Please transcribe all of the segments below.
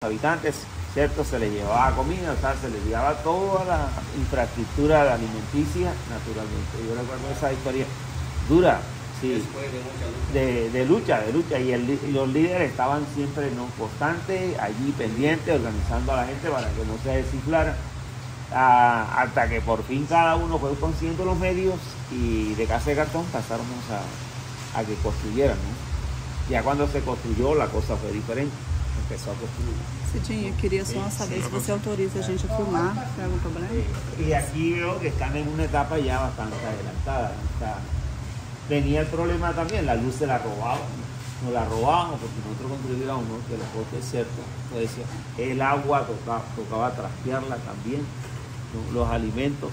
habitantes, ¿cierto? Se les llevaba comida, o sea, se les llevaba toda la infraestructura alimenticia, naturalmente. Yo recuerdo esa historia dura, sí, después de mucha lucha. y los líderes estaban siempre no constantes, allí pendientes, organizando a la gente para que no se desinflara, hasta que por fin cada uno fue consciente de los medios y de casa de cartón pasamos a que construyeran, ¿no? Ya cuando se construyó la cosa fue diferente. Empezó a construir. Cidinho, eu queria só saber se você autoriza a gente a filmar, tem algum problema? Y aquí veo que están en una etapa ya bastante adelantada. Tenía el problema también, la luz se la robaban, nos la robaban porque nosotros construíamos, ¿no? Que los postes es cierto, entonces, el agua tocaba trastearla también, ¿no? Los alimentos,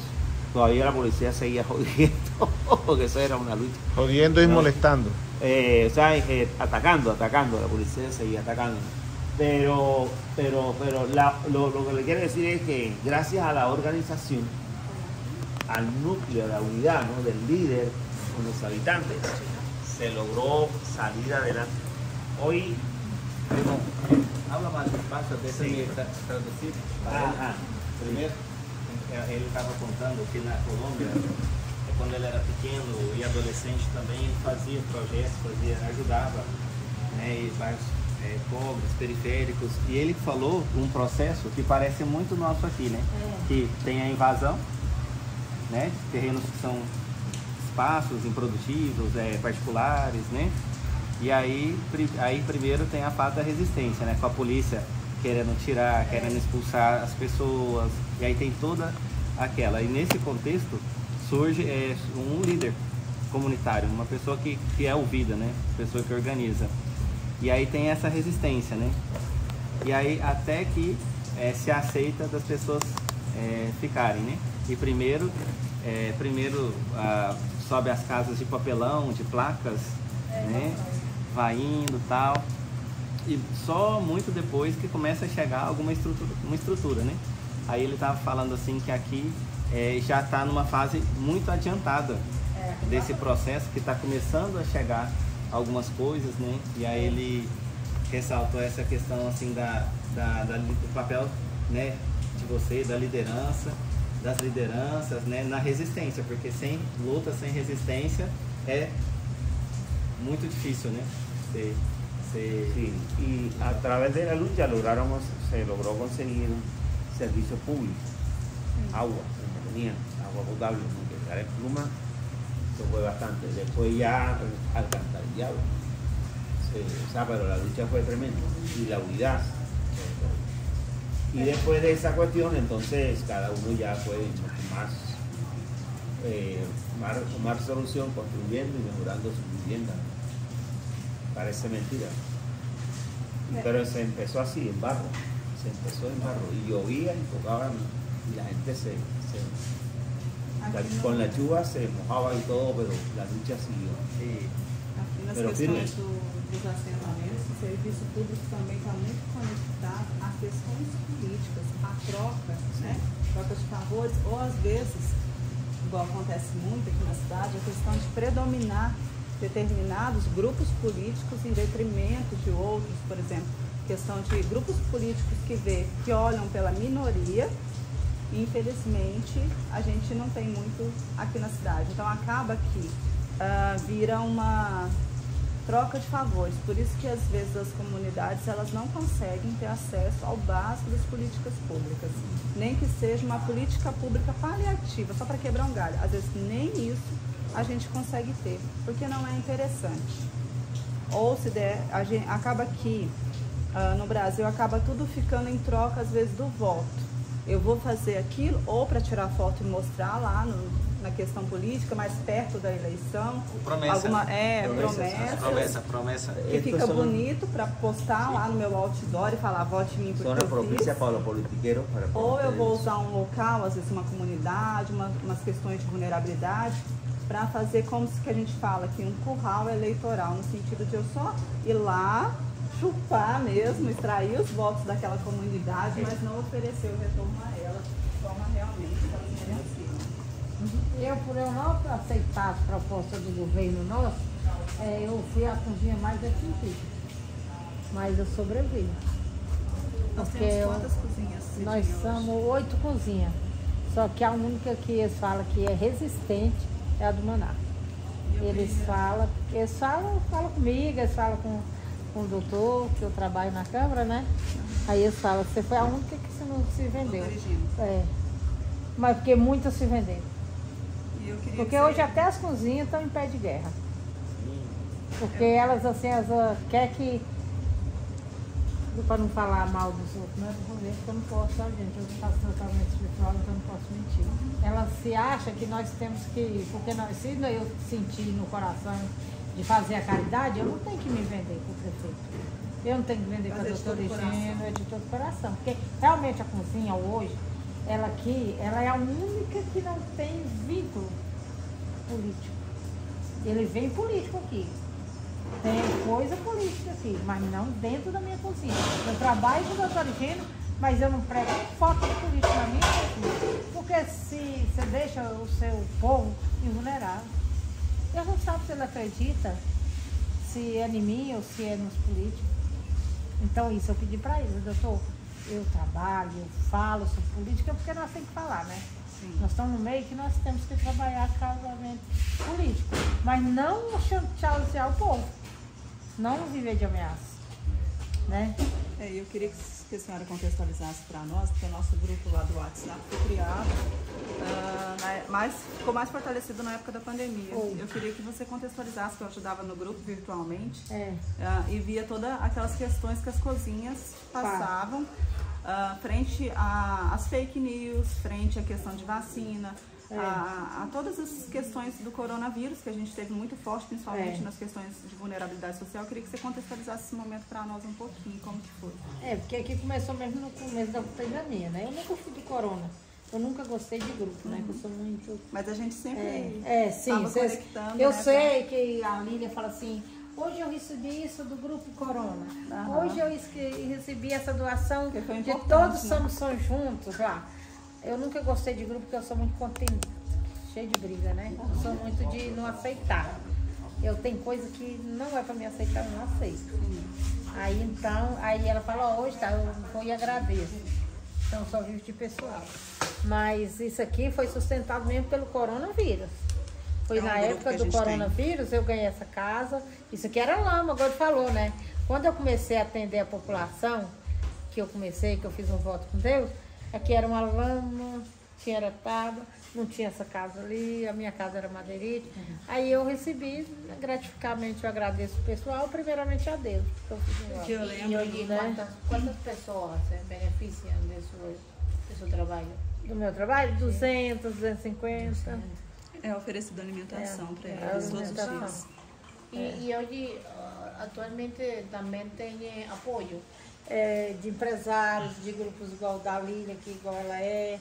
todavía la policía seguía jodiendo, porque eso era una lucha. Jodiendo y molestando. Atacando, la policía seguía atacando. Pero lo que le quiero decir es que gracias a la organización, al núcleo, a la unidad, ¿no? Del líder con los habitantes, se logró salir adelante. Hoy... Habla mais despacio, deixa-me traduzir. Primeiro, ele estava contando que na Colômbia, quando ele era pequeno e adolescente também, ele fazia projetos, ajudava, né, e vários pobres, periféricos, e ele falou um processo que parece muito nosso aqui, né? Que tem a invasão, né? Terrenos que são espaços improdutivos, particulares, né? E aí primeiro tem a fase da resistência, né? Com a polícia querendo tirar, querendo expulsar as pessoas, e aí tem toda aquela. E nesse contexto surge um líder comunitário, uma pessoa que é ouvida, né? Pessoa que organiza. E aí tem essa resistência, né? E aí até que se aceita das pessoas ficarem, né? E primeiro sobe as casas de papelão, de placas, né? Vai indo tal. E só muito depois que começa a chegar alguma estrutura, né? Aí ele estava falando assim que aqui já está numa fase muito adiantada desse processo, que está começando a chegar algumas coisas, né? E aí ele ressaltou essa questão assim do papel, né, de você, da liderança, das lideranças, né, na resistência, porque sem luta, sem resistência é muito difícil, né? Sí, y a través de la lucha se logró conseguir servicios públicos, agua, como tenían, agua potable, ¿no? Que era en Pluma, eso fue bastante. Después ya alcantarillado, pero la lucha fue tremenda, y la unidad. Y después de esa cuestión, entonces cada uno ya fue más solución, construyendo y mejorando su vivienda. Parece mentira, pero se empezó así, en barro, y llovía y tocaban, y la gente con la lluvia se mojaba y todo, pero la lucha siguió. Aqui nas questões dos assentamentos, o serviço público também está muito conectado a questões políticas, a troca, né? Troca de favores, ou às vezes, igual acontece muito aqui na cidade, a questão de predominar determinados grupos políticos em detrimento de outros, por exemplo, questão de grupos políticos que olham pela minoria, e infelizmente a gente não tem muito aqui na cidade. Então acaba que vira uma troca de favores, por isso que às vezes as comunidades elas não conseguem ter acesso ao básico das políticas públicas, nem que seja uma política pública paliativa, só para quebrar um galho, às vezes nem isso a gente consegue ter, porque não é interessante. Ou se der, acaba aqui, no Brasil, acaba tudo ficando em troca, às vezes, do voto. Eu vou fazer aquilo, ou para tirar foto e mostrar lá na questão política, mais perto da eleição. Promessa. Promessa. Que fica bonito para postar lá no meu outdoor e falar, vote em mim porque eu fiz. Ou eu vou usar um local, às vezes uma comunidade, umas questões de vulnerabilidade, para fazer como que a gente fala aqui, um curral eleitoral, no sentido de eu só ir lá, chupar mesmo, extrair os votos daquela comunidade, mas não oferecer o retorno a ela de forma realmente que ela merecia. Por eu não aceitar as propostas do governo nosso, eu fui atingir mais atingido, mas eu sobrevivi. Nós Porque temos quantas cozinhas? Nós somos 8 cozinhas. Só que a única que eles falam que é resistente é a do Maná. Eles falam comigo, eles falam com o doutor, que eu trabalho na Câmara, né? Aí eles falam, você foi a única que não se vendeu. É. Mas porque muitas se venderam. Porque hoje até as cozinhas estão em pé de guerra. Porque elas assim, quer que. Para não falar mal dos outros, né? Porque eu não posso, sabe, gente? Eu faço tratamento espiritual, então eu não posso mentir. Ela se acha que nós temos que. Porque se eu sentir no coração de fazer a caridade, eu não tenho que me vender para o prefeito. Eu não tenho que vender para a doutora Higiene, de todo o coração. Porque realmente a cozinha hoje, ela aqui, ela é a única que não tem vínculo político. Ele vem político aqui. Tem coisa política aqui, mas não dentro da minha cozinha. Eu trabalho com o doutor Higiene, mas eu não prego foto de político na minha cozinha. Porque se você deixa o seu povo invulnerável, eu não sabe se ele acredita se é em mim ou se é nos políticos. Então isso eu pedi para ele, doutor, eu trabalho, eu falo sobre política, porque nós temos que falar, né? Sim. Nós estamos no meio que nós temos que trabalhar casamento político, mas não chantagear o povo, não viver de ameaça, né? Eu queria que a senhora contextualizasse para nós, porque o nosso grupo lá do WhatsApp foi criado, ficou mais fortalecido na época da pandemia. Eu queria que você contextualizasse, que eu ajudava no grupo virtualmente, e via todas aquelas questões que as cozinhas passavam, frente às fake news, frente à questão de vacina, a todas as questões do coronavírus, que a gente teve muito forte, principalmente nas questões de vulnerabilidade social. Eu queria que você contextualizasse esse momento para nós um pouquinho, como que foi. Porque aqui começou mesmo no começo da pandemia, né? Eu nunca fui do corona, eu nunca gostei de grupo, né? Que eu sou muito... Mas a gente sempre sim, conectando, eu sei que a Lília fala assim, hoje eu recebi isso do grupo Corona, hoje eu recebi essa doação de todos somos juntos lá. Eu nunca gostei de grupo porque eu sou muito contente, cheio de briga, né? Eu sou muito de não aceitar. Eu tenho coisa que não é para me aceitar, eu não aceito. Aí ela fala, hoje tá, eu vou e agradeço. Então eu só vivo de pessoal. Mas isso aqui foi sustentado mesmo pelo coronavírus. Foi na época do coronavírus, eu ganhei essa casa. Isso aqui era lama, agora falou, né? Quando eu comecei a atender a população, que eu fiz um voto com Deus, aqui era uma lama, era tábua, não tinha essa casa ali, a minha casa era madeirite. Aí eu recebi, gratificamente eu agradeço o pessoal, primeiramente a Deus. Que eu lembro, e hoje, né? Quantas pessoas se beneficiam desse seu trabalho? Do meu trabalho? 200, 250. É oferecido alimentação para eles todos os dias. E hoje, atualmente, também tem apoio de empresários, de grupos igual da Lília, que igual ela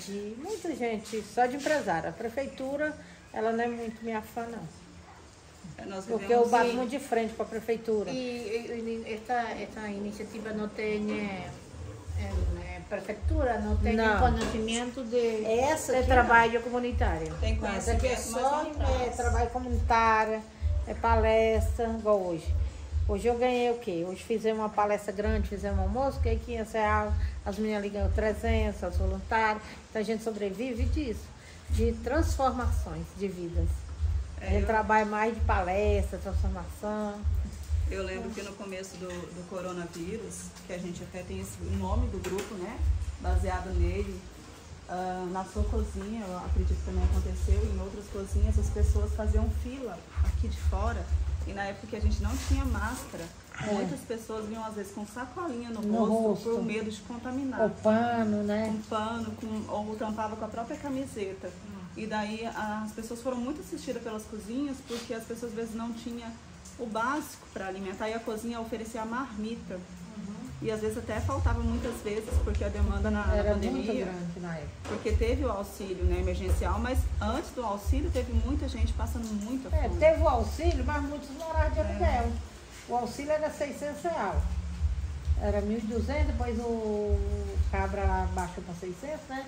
de muita gente, só de empresária. A prefeitura, ela não é muito minha fã, não. Porque eu bato muito de frente para a prefeitura. E essa iniciativa não tem... prefeitura não tem conhecimento de trabalho comunitário. Tem conhecimento, aqui é só trabalho comunitário, palestra, igual hoje. Hoje eu ganhei o quê? Hoje fizemos uma palestra grande, fizemos um almoço, ganhei 500 reais, as meninas ligando 300, as voluntárias. Então a gente sobrevive disso, de transformações de vidas. A gente trabalha mais de palestra, transformação. Eu lembro que no começo do coronavírus, que a gente até tem o nome do grupo, né? Baseado nele, na sua cozinha, eu acredito que também aconteceu, em outras cozinhas as pessoas faziam fila aqui de fora, e na época que a gente não tinha máscara, muitas pessoas vinham às vezes com sacolinha no rosto por medo de contaminar. O pano, né? Com pano, ou tampava com a própria camiseta. E daí as pessoas foram muito assistidas pelas cozinhas, porque as pessoas às vezes não tinham o básico para alimentar, e a cozinha oferecia a marmita. E às vezes até faltava muitas vezes, porque a demanda na pandemia... Era muito grande na época. Porque teve o auxílio, né, emergencial, mas antes do auxílio teve muita gente passando muita fome. Teve o auxílio, mas muitos moravam de aluguel. O auxílio era 600 reais. Era 1.200, depois o cabra baixou para 600, né?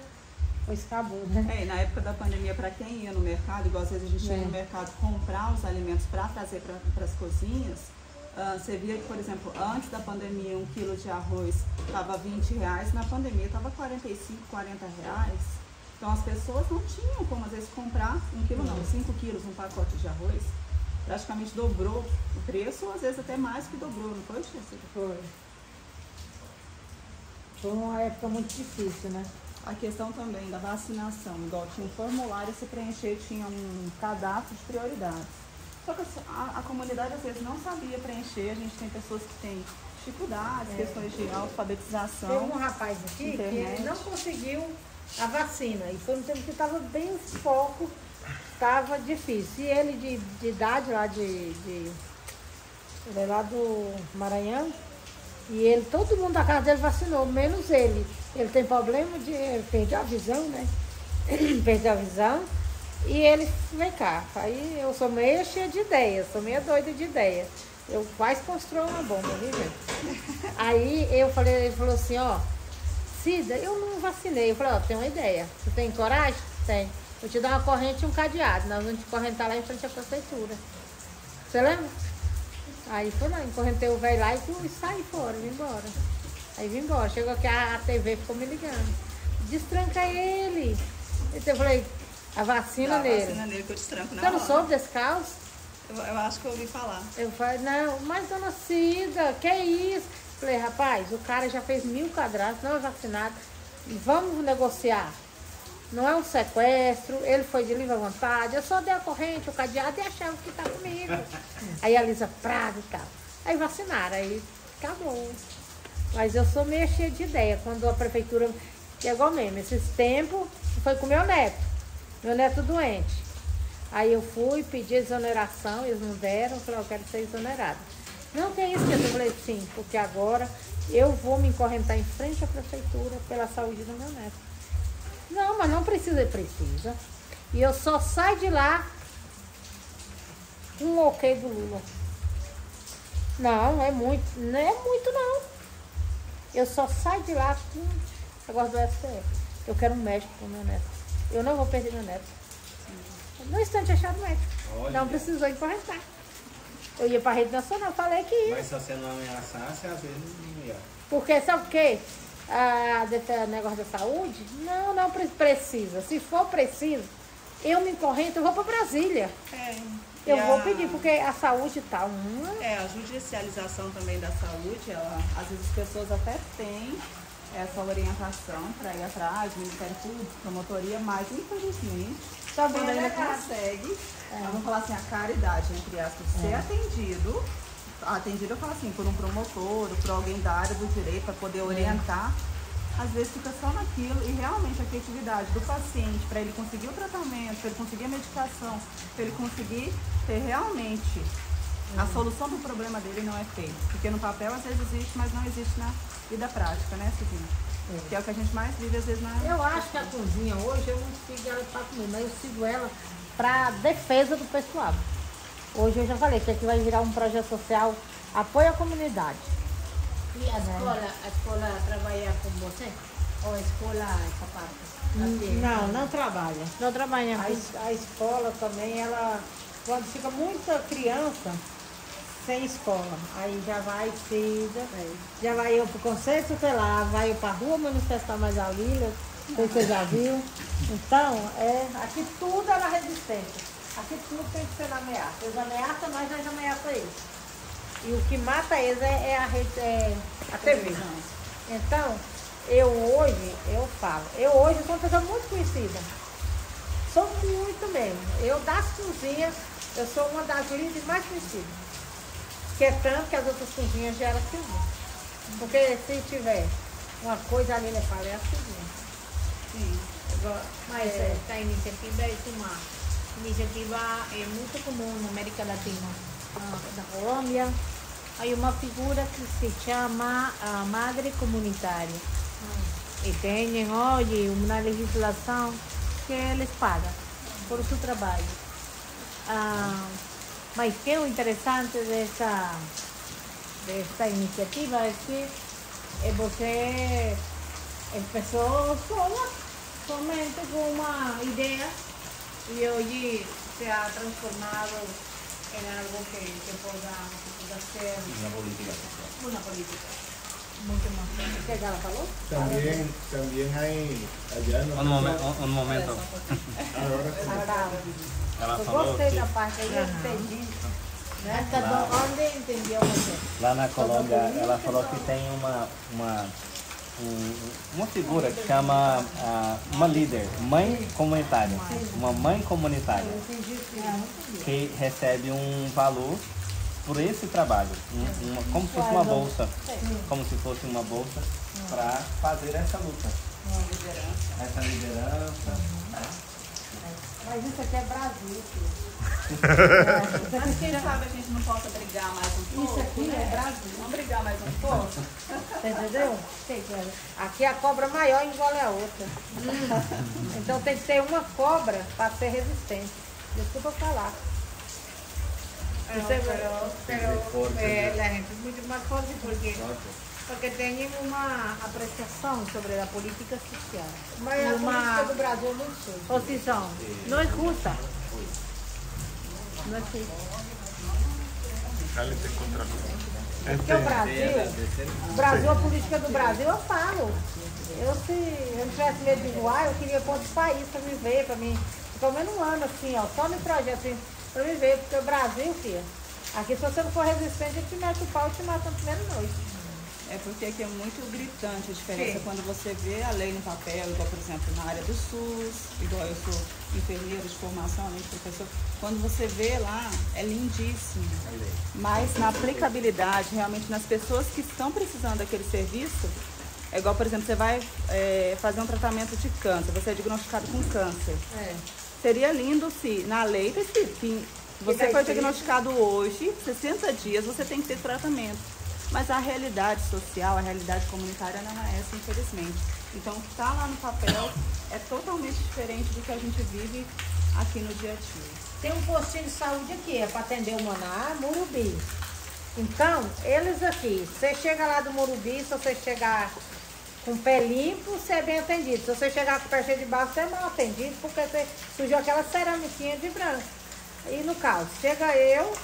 Depois acabou, né? E na época da pandemia, para quem ia no mercado, igual às vezes a gente ia no mercado comprar os alimentos para trazer para as cozinhas, Você via que, por exemplo, antes da pandemia, 1 quilo de arroz estava R$20, na pandemia estava R$45, R$40. Então as pessoas não tinham como, às vezes, comprar 1 quilo não, 5 quilos, um pacote de arroz. Praticamente dobrou o preço, ou às vezes até mais que dobrou, não foi, Jéssica? Foi. Foi uma época muito difícil, né? A questão também da vacinação, igual tinha um formulário, se preencher, tinha um cadastro de prioridades. Só que a comunidade às vezes não sabia preencher, a gente tem pessoas que têm dificuldades, questões de alfabetização. Teve um rapaz aqui que ele não conseguiu a vacina, e foi um tempo que estava bem foco, estava difícil. E ele de idade lá ele é lá do Maranhão, e ele, todo mundo da casa dele vacinou, menos ele. Ele tem problema de perder a visão, né? Perdeu a visão. E ele, vem cá, aí eu sou meio cheia de ideias, sou meio doida de ideia. Eu quase construí uma bomba, viu, gente? Aí eu falei, ele falou assim, ó, Cida, eu não vacinei. Eu falei, ó, tem uma ideia. Você tem coragem? Tem. Vou te dar uma corrente e um cadeado. Nós vamos te correntar lá em frente à prefeitura. Você lembra? Aí foi lá, encorrentei o velho lá e saí fora, vim embora. Aí vim embora. Chegou aqui, a TV ficou me ligando. Destranca ele. Então eu falei, a vacina nele. A vacina nele que eu destranco na Você não hora. soube desse caos? Eu acho que eu ouvi falar. Eu falei, não, mas dona Cida, que isso? Falei, rapaz, o cara já fez 1000 cadastros, não é vacinado. Vamos negociar. Não é um sequestro, ele foi de livre vontade, eu só dei a corrente, o cadeado e achava que tá comigo. Aí a Lisa Prado e tal. Aí vacinaram, aí acabou. Mas eu sou meio cheia de ideia. Quando a prefeitura chegou mesmo, esses tempos, foi com meu neto doente. Aí eu fui, pedi exoneração, eles não deram, eu falei, eu quero ser exonerada. Não, que é isso, eu falei, sim, porque agora eu vou me encorrentar em frente à prefeitura pela saúde do meu neto. Não, mas não precisa, precisa. E eu só saio de lá com um ok do Lula. Não é muito não. Eu só saio de lá com o negócio do STF. Eu quero um médico pro meu neto. Eu não vou perder meu neto. No instante achado médico. Olha. Não precisou encorrentar. Eu ia pra rede nacional, falei que ia. Mas se você não ameaçasse, às vezes não ia. Porque sabe o quê? Desse negócio da saúde? Não precisa. Se for preciso, eu me encorrento, eu vou para Brasília. Eu vou pedir, porque a saúde está uma... A judicialização também da saúde, às vezes as pessoas até têm essa orientação para ir atrás, Ministério Público, promotoria, mas infelizmente Também quando ainda é verdade. consegue, vamos falar assim, a caridade, entre aspas, ser atendido eu falo assim, por um promotor, por alguém da área do direito, para poder orientar, às vezes fica só naquilo e realmente a criatividade do paciente, para ele conseguir o tratamento, para ele conseguir a medicação, para ele conseguir ter realmente a solução do problema dele não é feita. Porque no papel às vezes existe, mas não existe na vida prática, né, Cidinha? Que é o que a gente mais vive às vezes na... Eu acho que a cozinha hoje, eu não sigo ela para comer, mas eu sigo ela para defesa do pessoal. Hoje eu já falei que aqui vai virar um projeto social, apoio à comunidade. E a escola trabalha com você? Ou a escola essa parte? Não trabalha. Não trabalha. A escola também, ela, quando fica muita criança sem escola, aí já vai Cida, já vai eu pro Conselho Tutelar, vai eu pra rua manifestar mais a Lília, não sei se você já viu. Então, aqui tudo é na resistência. Aqui tudo tem que ser na ameaça. Eles ameaçam, nós ameaçamos eles. E o que mata eles é a TV. Então, eu hoje sou uma pessoa muito conhecida. Sou muito mesmo. Eu das cozinhas, eu sou uma das líderes mais conhecidas. Que é tanto que as outras cozinhas já eram cozinhas. Porque se tiver uma coisa ali na fala, é a cozinha. Sim. Mas esta iniciativa é uma iniciativa muito comum na América Latina. Da Colômbia, Hay uma figura que se chama Madre Comunitária. E tem hoje uma legislação que eles pagam por seu trabalho. Mas que o interessante dessa iniciativa é que você começou somente com uma ideia e hoje se ha transformado en algo que pueda ser Una política social. una política mucho más. ¿Qué ya la falou? También hay allá en Um momento. Ela Eu falou gostei que da parte aí, eu entendi. Né? Onde entendeu você? lá na Colômbia, ela falou que tem uma figura que chama uma líder, mãe comunitária. Uma mãe comunitária que recebe um valor por esse trabalho, como se fosse uma bolsa, para fazer essa luta, essa liderança. Mas isso aqui é Brasil, filho. Mas quem sabe a gente não possa brigar mais um pouco? Isso aqui é Brasil. Vamos brigar mais um pouco? Você entendeu? Aqui a cobra maior engole a outra. Então tem que ter uma cobra para ser resistente. Desculpa eu falar. Pero la gente es mucho más fuerte porque tienen una apreciación sobre la política social. Mas a política do Brasil é muito suja. Posición. No es justa. No es justa. Porque o Brasil, a política do Brasil, eu falo. Se eu não tivesse medo de voar, eu queria ir para outro país para viver, para mim, pelo menos um ano assim, ó, só no projeto assim, para viver, porque o Brasil, filha, aqui se você não for resistente, ele te mete o pau e te mata na primeira noite. É porque aqui é muito gritante a diferença quando você vê a lei no papel, igual, por exemplo, na área do SUS, igual eu sou enfermeira de formação, além de professor, quando você vê lá, é lindíssimo. Mas na aplicabilidade, realmente, nas pessoas que estão precisando daquele serviço, é igual, por exemplo, você vai fazer um tratamento de câncer, você é diagnosticado com câncer. Seria lindo se na lei está escrito que você foi diagnosticado hoje, 60 dias, você tem que ter tratamento. Mas a realidade social, a realidade comunitária não é essa, infelizmente. Então, o que está lá no papel é totalmente diferente do que a gente vive aqui no dia a dia. Tem um postinho de saúde aqui, é para atender o Maná, Murubi. Então, eles aqui, você chega lá do Murubi, se você chegar com o pé limpo, você é bem atendido. Se você chegar com o pé cheio de barro, você é mal atendido, porque você sujou aquela ceramiquinha de branco. E no caso, chega eu,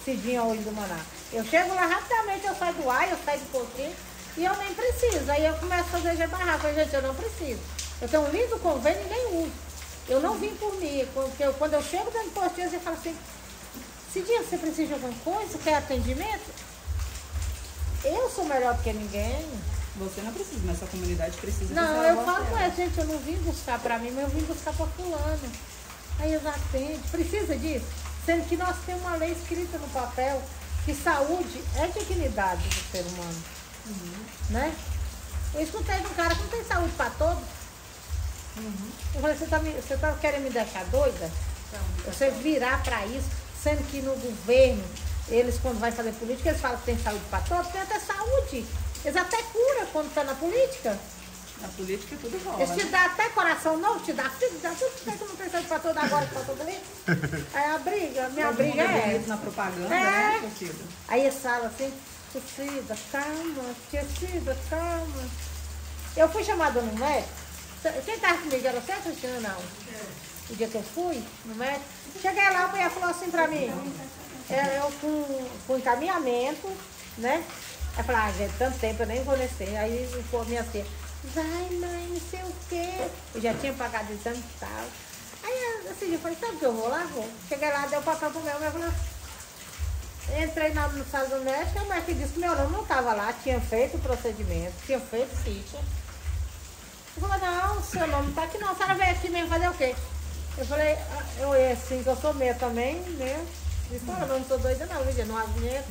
Cidinha hoje do Maná. Eu chego lá rapidamente, eu saio do ar, eu saio do postinho e eu nem preciso. Aí eu começo a fazer barraco. Eu falei, gente, eu não preciso. Eu tenho um lindo convênio e nem uso. Eu não vim por mim. Quando eu chego dentro do postinho, você fala assim, Cidinha, você precisa de alguma coisa? Quer atendimento? Eu sou melhor do que ninguém. Você não precisa, mas a comunidade precisa. Não, eu falo com ela, gente, eu não vim buscar pra mim, mas eu vim buscar pra fulano. Aí eles atendem. Precisa disso? Sendo que nós temos uma lei escrita no papel que saúde é dignidade do ser humano. Né? Eu escutei de um cara que não tem saúde para todos. Eu falei, você tá querendo me deixar doida? Você virar para isso, sendo que no governo, eles quando vai fazer política, eles falam que tem saúde para todos, tem até saúde. Eles até curam quando está na política. Na política tudo rola. Eles te dão até coração novo, te dá tudo, porque tu não precisa de para toda agora que faltou política. Aí a briga, minha briga é essa. Na propaganda, né, Cida? Aí eles falam assim, Cida, calma, tia Cida, calma. Eu fui chamada no médico. Quem estava comigo era você, Cristina? Não. O dia que eu fui no médico, cheguei lá, a mulher falou assim pra mim, eu com encaminhamento, né? Aí eu falei, ah, gente, tanto tempo, eu nem vou nesse. Aí ficou minha filha, vai, mãe, não sei o quê. Eu já tinha pagado exame e tal. Aí assim, eu falei, sabe que eu vou lá? Vou. Cheguei lá, dei o papel pro meu falou, entrei no sala do médico, o médico disse que meu nome não estava lá, tinha feito o procedimento, tinha feito ficha. Eu falei, não, seu nome não está aqui não, a senhora veio aqui mesmo fazer o quê? Eu falei, eu assim, que eu sou meia também, né? Disse, eu não sou doida não, viu, não acho dinheiro.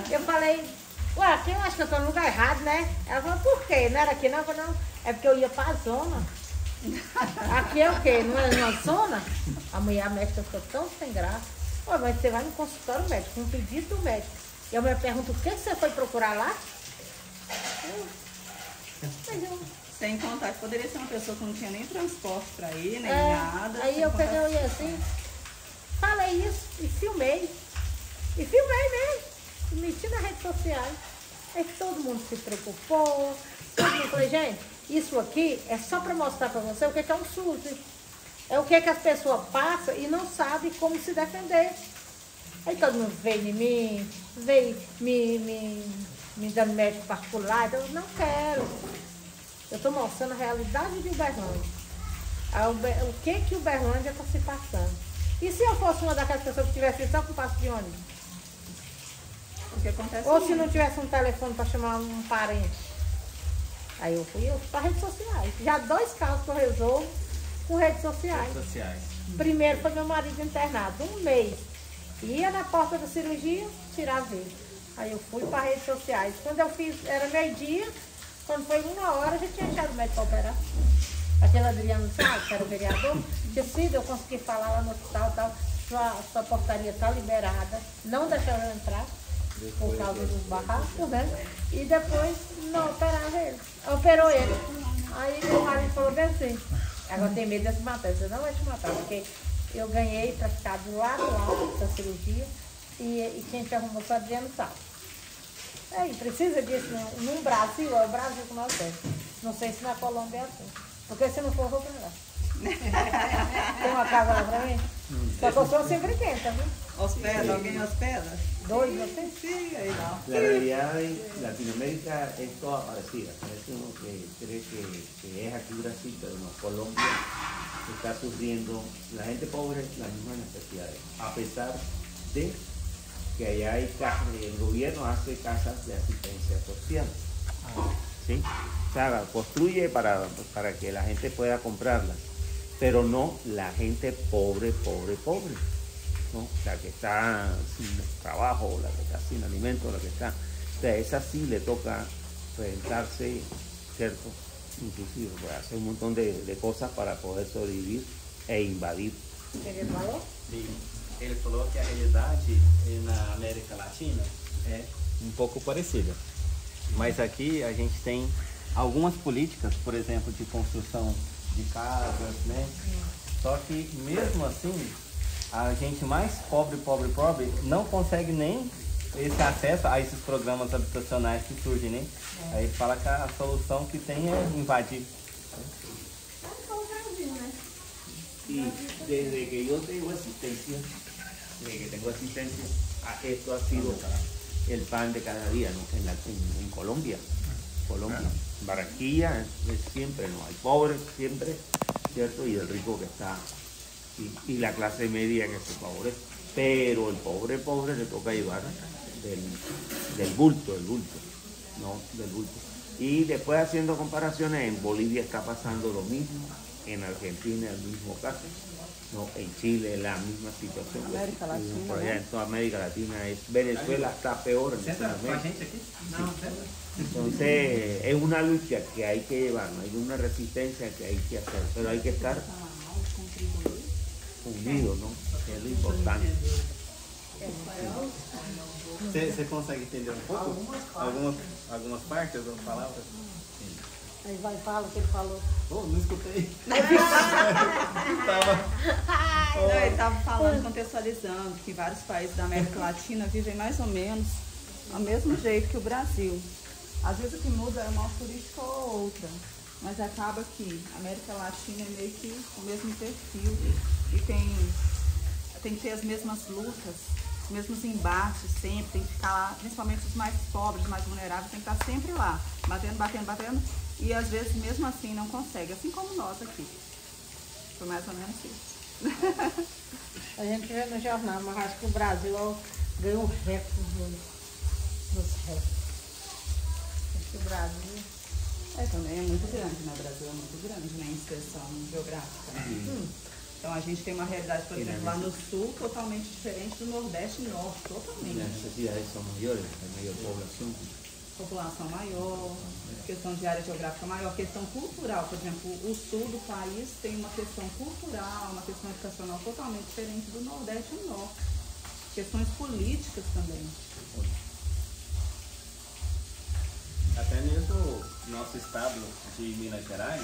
Eu falei, ué, aqui eu acho que eu estou no lugar errado, né? Ela falou, por quê? Não era aqui não? Eu falei, não, é porque eu ia para a zona. Aqui é o quê? Não é uma zona? A mulher médica ficou tão sem graça. Ué, mas você vai no consultório médico, com um pedido do médico. E a mulher pergunta, o que você foi procurar lá? Mas eu... Sem contar que poderia ser uma pessoa que não tinha nem transporte para ir, nem nada. Aí eu peguei e assim, falei isso e filmei. E filmei mesmo. E meti nas redes sociais. Aí todo mundo se preocupou. Todo mundo falei, gente, isso aqui é só para mostrar para você o que é um SUS. É o que as pessoas passam e não sabem como se defender. Aí todo mundo veio em mim, veio me dando médico particular. Eu não quero. Eu estou mostrando a realidade de Uberlândia. O que Uberlândia está se passando. E se eu fosse uma daquelas pessoas que tivesse só com passo de ônibus? O que acontece? Ou se não tivesse um telefone para chamar um parente? Aí eu fui para redes sociais. Já 2 casos que eu resolvo com redes sociais. Primeiro foi meu marido internado, 1 mês. Ia na porta da cirurgia, tirava ele. Aí eu fui para redes sociais. Quando eu fiz, era meio-dia, quando foi 1 hora, já tinha achado o médico para operar. Aquele Adriano Salles, que era o vereador, disse, eu consegui falar lá no hospital, tal, sua portaria está liberada, não deixaram eu entrar, por causa dos barracos, né? E depois não operava ele. Operou ele. Aí meu marido falou bem assim, agora tem medo de se matar. Eu disse, não vai te matar, porque eu ganhei para ficar do lado dessa cirurgia e quem te arrumou foi o Adriano Salles. Aí, precisa disso num Brasil, é o Brasil que nós temos. Não sei se na Colômbia é assim. Porque se não for, eu vou pra lá. Tem uma casa lá pra mim? Só que eu sou sempre quenta, viu? Hospeda, alguém hospeda? 2, você? Sí, ahí no. La realidad en Latinoamérica es toda parecida. Parece uno que cree que es aquí Brasil, pero no. Colombia está sufriendo, la gente pobre, las mismas necesidades. A pesar de que allá hay el gobierno hace casas de asistencia social. ¿Sí? O sea, construye para que la gente pueda comprarlas, pero no la gente pobre, ¿no? La que está sin trabajo, la que está sin alimento, la que está... O sea, esa sí le toca rentarse, ¿cierto? Inclusive, pues, hacer un montón de cosas para poder sobrevivir e invadir. Ele falou? Sim. Ele falou que a realidade na América Latina é um pouco parecida. Mas aqui a gente tem algumas políticas, por exemplo, de construção de casas, né? Só que mesmo assim, a gente mais pobre não consegue nem esse acesso a esses programas habitacionais que surgem, né? Aí fala que a solução que tem é invadir. Y desde que yo tengo asistencia, esto ha sido el pan de cada día, ¿no? En Colombia. Barranquilla es siempre, no hay pobres siempre, ¿cierto? Y el rico que está, y la clase media que se favorece. Pero el pobre le toca llevar del bulto, ¿no? Del bulto. Y después haciendo comparaciones, en Bolivia está pasando lo mismo, en Argentina el mismo caso, ¿no? En Chile la misma situación. América Latina, por allá en toda América Latina es Venezuela está peor en este momento. Entonces es una lucha que hay que llevar, ¿no? Hay una resistencia que hay que hacer, pero hay que estar unidos, ¿no? Que es lo importante. Você consegue entender um pouco? Algumas partes ou palavras? Aí vai, fala o que ele falou. Oh, não escutei. Não, ele estava falando, contextualizando, que vários países da América Latina vivem mais ou menos ao mesmo jeito que o Brasil. Às vezes o que muda é uma turística ou outra, mas acaba que a América Latina é meio que o mesmo perfil e tem que ter as mesmas lutas, os mesmos embates sempre, tem que ficar lá, principalmente os mais pobres, os mais vulneráveis, tem que estar sempre lá, batendo, e às vezes mesmo assim não consegue, assim como nós aqui. Foi mais ou menos isso. A gente vê no jornal, mas acho que o Brasil ganhou recorde dos recordes. Acho que o Brasil... Também é muito grande, né? O Brasil é muito grande, né? Em extensão geográfica. Né? Então a gente tem uma realidade, por exemplo, lá no sul, totalmente diferente do Nordeste e Norte, totalmente. Las necesidades son mayores, hay mayor población. População maior, questão de área geográfica maior, questão cultural, por exemplo, o sul do país tem uma questão cultural, uma questão educacional totalmente diferente do Nordeste e Norte. Questões políticas também. Até mesmo o nosso estado de Minas Gerais,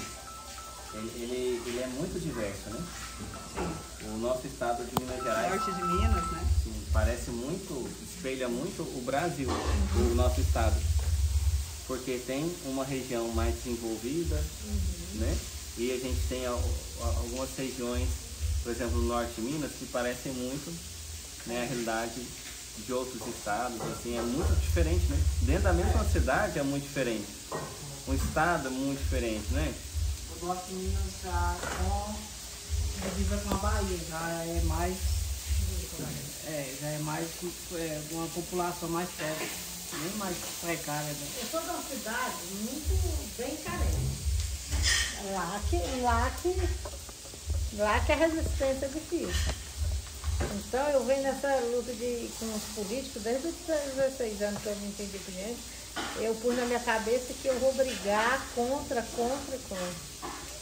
ele é muito diverso, né? O nosso estado de Minas Gerais... Norte de Minas, né? Sim, parece muito, espelha muito o Brasil, o nosso estado. Porque tem uma região mais desenvolvida, né? E a gente tem algumas regiões, por exemplo, no norte de Minas, que parecem muito né, a realidade de outros estados, assim, é muito diferente, né? Dentro da mesma cidade é muito diferente. Um estado é muito diferente, né? O Norte de Minas já divisa com a Bahia, já é mais uma população mais pobre, bem mais precária. Né? Eu sou de uma cidade muito bem carente. Lá que a resistência é difícil. Então eu venho nessa luta com os políticos desde os 16 anos que eu me entendi por gente. Eu pus na minha cabeça que eu vou brigar contra.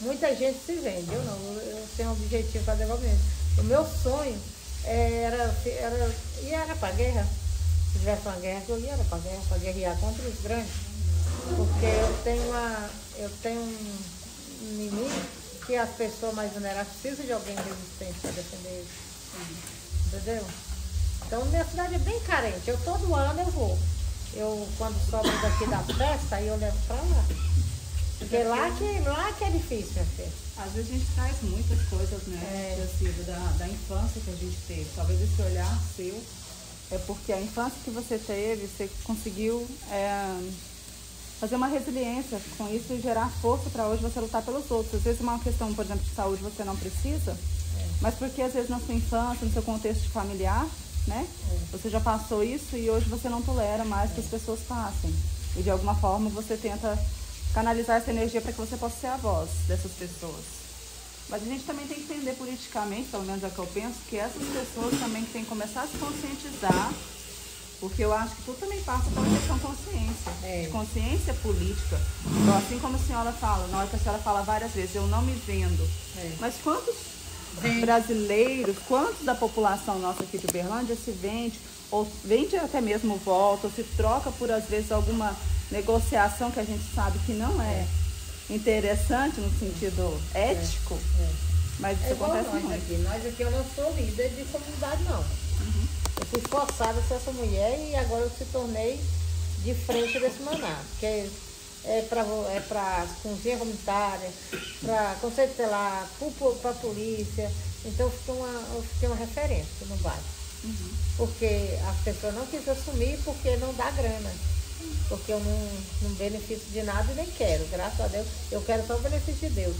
Muita gente se vende, eu não, eu tenho um objetivo para desenvolvimento. O meu sonho era para a guerra. Se tivesse uma guerra, eu ia para a guerra, para guerrear contra os grandes. Porque eu tenho um inimigo que as pessoas mais vulneráveis precisam de alguém resistente para defender eles. Entendeu? Então minha cidade é bem carente. Eu todo ano eu vou. Quando sobra daqui da festa, aí eu levo para lá. Porque lá que é difícil, minha filha. Às vezes a gente traz muitas coisas, né, da infância que a gente teve. Talvez esse olhar seu é porque a infância que você teve, você conseguiu fazer uma resiliência com isso e gerar força para hoje você lutar pelos outros. Às vezes uma questão, por exemplo, de saúde você não precisa, mas porque às vezes na sua infância, no seu contexto familiar, né, você já passou isso e hoje você não tolera mais que as pessoas passem. E de alguma forma você tenta canalizar essa energia para que você possa ser a voz dessas pessoas. Mas a gente também tem que entender politicamente, pelo menos é o que eu penso, que essas pessoas também têm que começar a se conscientizar, porque eu acho que tudo também passa pela questão consciência, de consciência política. Então, assim como a senhora fala, na hora que a senhora fala várias vezes, eu não me vendo. Mas quantos brasileiros, quantos da população nossa aqui de Uberlândia se vende, ou vende até mesmo volta, ou se troca por, às vezes, alguma negociação que a gente sabe que não é interessante no sentido ético, mas isso acontece muito. Nós aqui, eu não sou líder de comunidade, não. Eu fui forçada a ser essa mulher e agora eu se tornei de frente desse maná, porque é para cozinha comunitária, para conselho tutelar, para a polícia. Então eu fiquei uma referência no bairro. Porque as pessoas não quis assumir porque não dá grana. Porque eu não beneficio de nada e nem quero, graças a Deus. Eu quero só o benefício de Deus.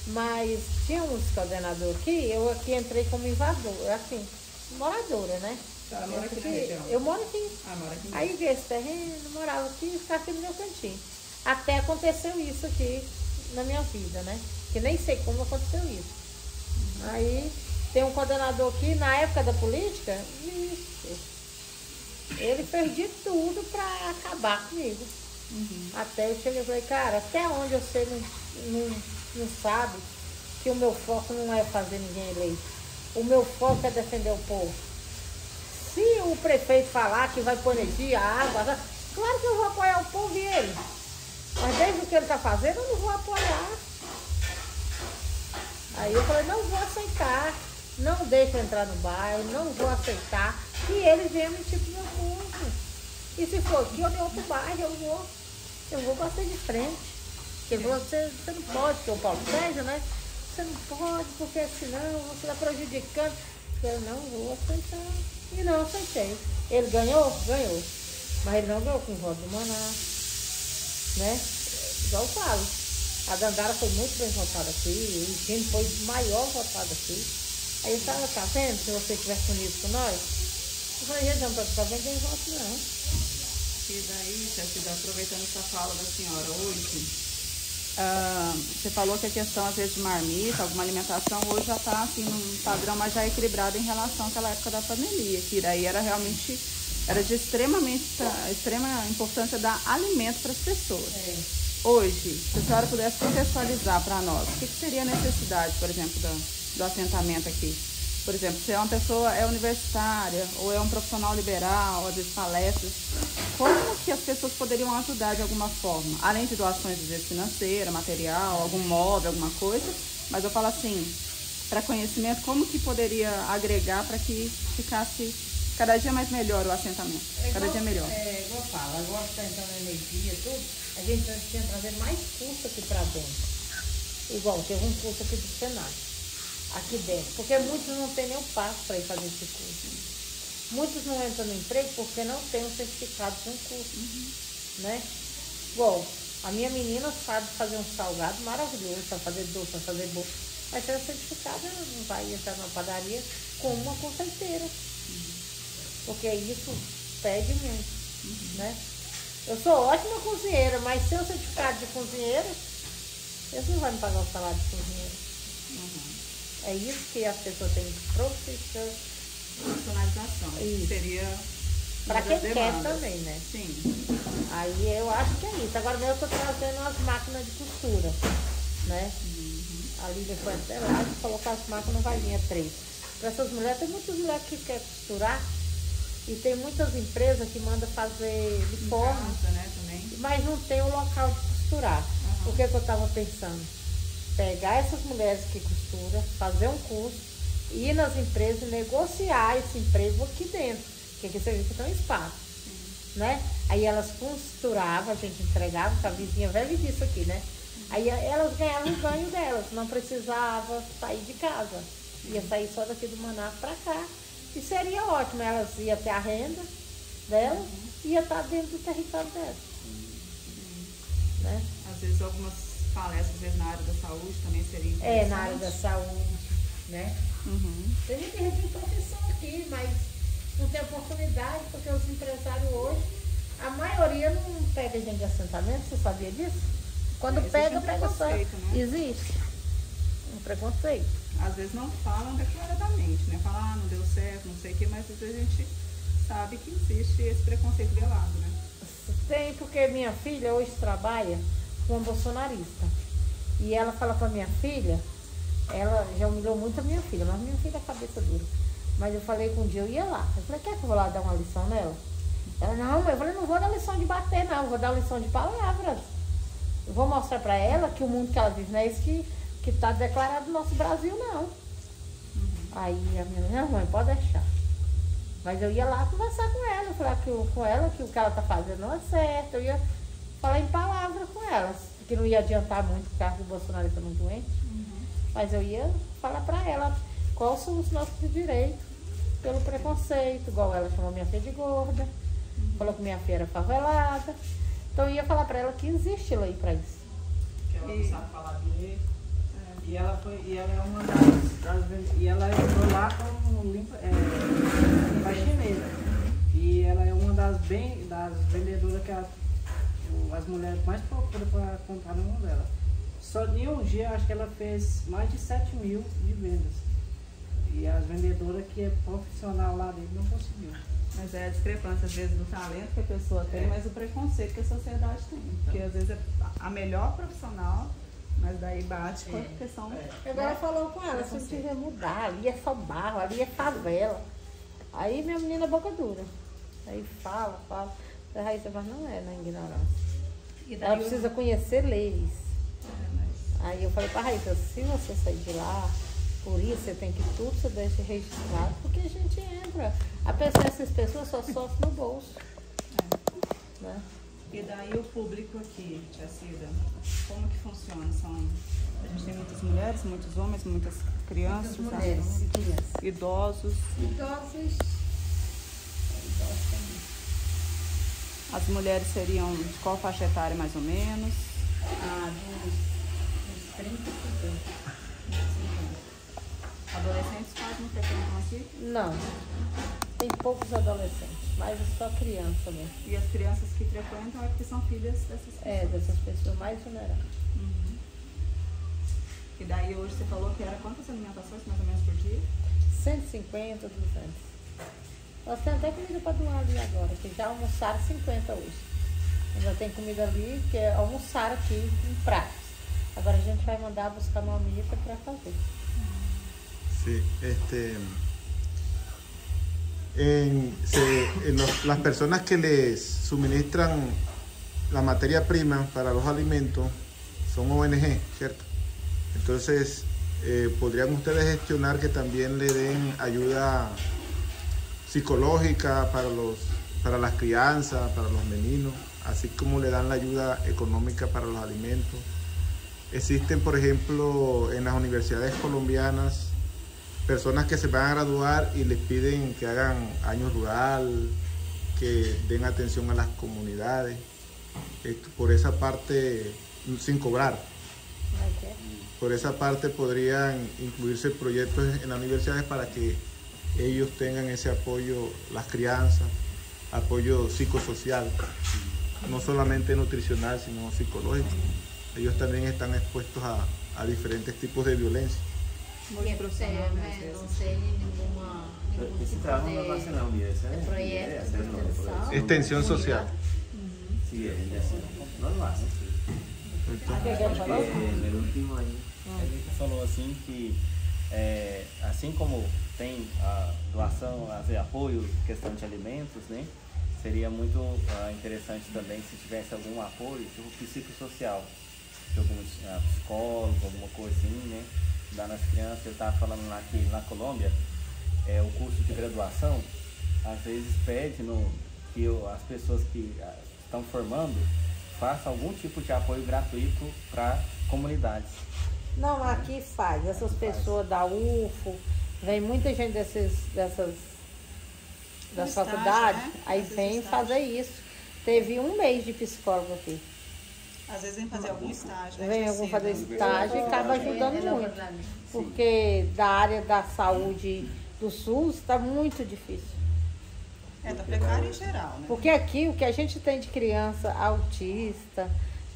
Mas tinha uns coordenadores aqui, eu aqui entrei como invasor, assim, moradora, né? Ela mora aqui na região? Eu moro aqui. Mora aqui. Aí vi esse terreno, morava aqui e ficava aqui no meu cantinho. Até aconteceu isso aqui na minha vida, né? Que nem sei como aconteceu isso. Aí tem um coordenador aqui, na época da política, ele fez de tudo para acabar comigo. Até eu cheguei e falei, cara, até onde você não sabe que o meu foco não é fazer ninguém eleito. O meu foco é defender o povo. Se o prefeito falar que vai pôr energia, água, claro que eu vou apoiar o povo e ele. Mas desde o que ele está fazendo, eu não vou apoiar. Aí eu falei, não vou aceitar. Não deixa entrar no bairro, não vou aceitar que ele venha mentir pro meu povo. E se for aqui ou em outro bairro, eu vou bater de frente. Porque você não pode, que é o Paulo Sérgio, né? Você não pode, porque senão você está prejudicando. Eu não vou aceitar. E não aceitei. Ele ganhou? Ganhou. Mas ele não ganhou com o voto do Maná. Né? Igual eu falo. A Dandara foi muito bem votada aqui. O Gino foi o maior votado aqui. Aí eu estava, tá vendo? Se você tivesse unido com nós. Eu falei, gente, não está vendendo voto, não. E daí, Cecília, aproveitando essa fala da senhora hoje, você falou que a questão, às vezes, de marmita, alguma alimentação, hoje já está assim, num padrão mais já equilibrado em relação àquela época da pandemia, que daí era realmente, era de extrema importância dar alimento para as pessoas. Hoje, se a senhora pudesse contextualizar para nós, o que seria a necessidade, por exemplo, do assentamento aqui? Por exemplo, se é uma pessoa universitária ou é um profissional liberal, às vezes palestras, como que as pessoas poderiam ajudar de alguma forma? Além de doações, às vezes, financeiras, material, algum móvel, alguma coisa, mas eu falo assim, para conhecimento, como que poderia agregar para que ficasse cada dia mais melhor o assentamento? Cada dia melhor. Igual eu falo, agora que está entrando energia e tudo, a gente tinha que trazer mais curso aqui para dentro. Igual, teve um curso aqui do Senado. Aqui dentro, porque muitos não têm nem o passo para ir fazer esse curso. Muitos não entram no emprego porque não tem um certificado de um curso, né? Bom, a minha menina sabe fazer um salgado maravilhoso, sabe fazer doce, sabe fazer bolo. Mas sem certificado, ela não vai entrar na padaria como uma confeiteira. Porque isso pede muito, né? Eu sou ótima cozinheira, mas sem o certificado de cozinheira, eles não vão me pagar o salário de cozinheira. É isso que as pessoas têm que profissionalização. Isso. Seria para quem quer também, né? Sim. Aí eu acho que é isso. Agora mesmo eu estou trazendo as máquinas de costura, né? A Lídia foi até lá e falou que as máquinas vai vir 3. Para essas mulheres, tem muitas mulheres que querem costurar e tem muitas empresas que mandam fazer uniforme, né, também. mas não tem o local de costurar. O que eu estava pensando? Pegar essas mulheres que costuram, fazer um curso, ir nas empresas e negociar esse emprego aqui dentro, porque aqui você viu que tem um espaço, né? Aí elas costuravam, a gente entregava, que a vizinha velha disso aqui, né? Aí elas ganhavam o ganho delas, não precisava sair de casa, ia sair só daqui do Manaus para cá, e seria ótimo, elas iam ter a renda delas e ia estar dentro do território delas, né? Às vezes algumas palestras, às vezes na área da saúde também seria interessante. Na área da saúde, né? Tem gente que tem profissão aqui, mas não tem oportunidade, porque os empresários hoje, a maioria não pega gente de assentamento, você sabia disso? Quando pega só. Né? Existe um preconceito. Às vezes não falam declaradamente, né? Falam, não deu certo, não sei o que, mas às vezes a gente sabe que existe esse preconceito velado, né? Tem, porque minha filha hoje trabalha com uma bolsonarista. E ela fala pra minha filha, ela já humilhou muito a minha filha, mas minha filha é cabeça dura. Mas eu falei que um dia eu ia lá. Eu falei, quer que eu vou lá dar uma lição nela? Ela, não, eu falei, não vou dar lição de bater, não, eu vou dar lição de palavras. Eu vou mostrar pra ela que o mundo que ela vive não é isso que tá declarado no nosso Brasil, não. Aí a minha mãe, pode deixar. Mas eu ia lá conversar com ela, falar com ela que o que ela tá fazendo não é certo. Eu ia falar em palavras com elas, que não ia adiantar muito, por causa do Bolsonaro está muito doente. Mas eu ia falar pra ela quais são os nossos direitos pelo preconceito, igual ela chamou minha filha de gorda, falou que minha filha era favelada. Então eu ia falar pra ela que existe lei pra isso. Que ela não sabe falar direito. E ela é uma e ela entrou lá como faxineira. E ela é uma das vendedoras que as mulheres mais procuram para comprar na mão dela. Só em um dia, acho que ela fez mais de 7 mil de vendas. E as vendedoras que é profissional lá dentro não conseguiu. Mas é a discrepância, às vezes, do talento que a pessoa tem, mas o preconceito que a sociedade tem. Porque, às vezes, é a melhor profissional, mas daí bate com a questão... Agora ela falou com ela, se não tiver mudar, ali é só barro, ali é favela. Aí minha menina boca dura. Aí fala. A Raíssa fala, não é na ignorância. Ela precisa conhecer leis. Aí eu falei pra Raíssa, se você sair de lá, por isso você tem que tudo, você deixa registrado, porque a gente entra. Essas pessoas só sofrem no bolso. Né? E daí o público aqui, Cida, como que funciona? A gente tem muitas mulheres, muitos homens, muitas crianças. Muitas mulheres e crianças. Idosos. Idosos também. As mulheres seriam de qual faixa etária mais ou menos? Dos 30 e 50. Adolescentes quase não frequentam aqui? Não. Tem poucos adolescentes, mas é só criança mesmo. E as crianças que frequentam é porque são filhas dessas pessoas? Dessas pessoas mais vulneráveis. E daí hoje você falou que era quantas alimentações mais ou menos por dia? 150, 200. Nós temos até comida para doar ali agora, que já almoçaram 50 hoje. Ainda tem comida ali, que é almoçar aqui em pratos. Agora a gente vai mandar buscar uma amiga para fazer. Sí, las personas que les suministran la materia prima para los alimentos son ONG, ¿cierto? Entonces, podrían ustedes gestionar que también le den ayuda psicológica para las crianzas, para los meninos, así como le dan la ayuda económica para los alimentos. Existen, por ejemplo, en las universidades colombianas personas que se van a graduar y les piden que hagan año rural, que den atención a las comunidades, por esa parte sin cobrar. Por esa parte podrían incluirse proyectos en las universidades para que ellos tengan ese apoyo, las crianzas, apoyo psicosocial, no solamente nutricional, sino psicológico. Ellos también están expuestos a diferentes tipos de violencia. Muy profesional, no sé ninguna Ese trabajo no lo hacen en la universidad, de proyecto, debe hacerlo de proyección. Extensión social. Sí, deben de hacerlo. No lo hacen. En el último año. Ele falou assim que, assim como tem a doação, apoio, questão de alimentos, né? Seria muito interessante também se tivesse algum apoio, tipo psicossocial, de algum psicólogo, alguma coisa assim, né? Dar nas crianças. Ele estava falando lá que na Colômbia, o curso de graduação, às vezes pede que as pessoas que estão formando façam algum tipo de apoio gratuito para comunidades. Não, aqui faz. Essas pessoas da UFO, vem muita gente das faculdades, né? aí vem fazer isso. Teve um mês de psicólogo aqui. Às vezes vem fazer algum estágio. né, Vem de algum ensino. fazer estágio e acaba ajudando muito. Porque da área da saúde do SUS está muito difícil. Tá precário em geral, né? Porque aqui o que a gente tem de criança autista,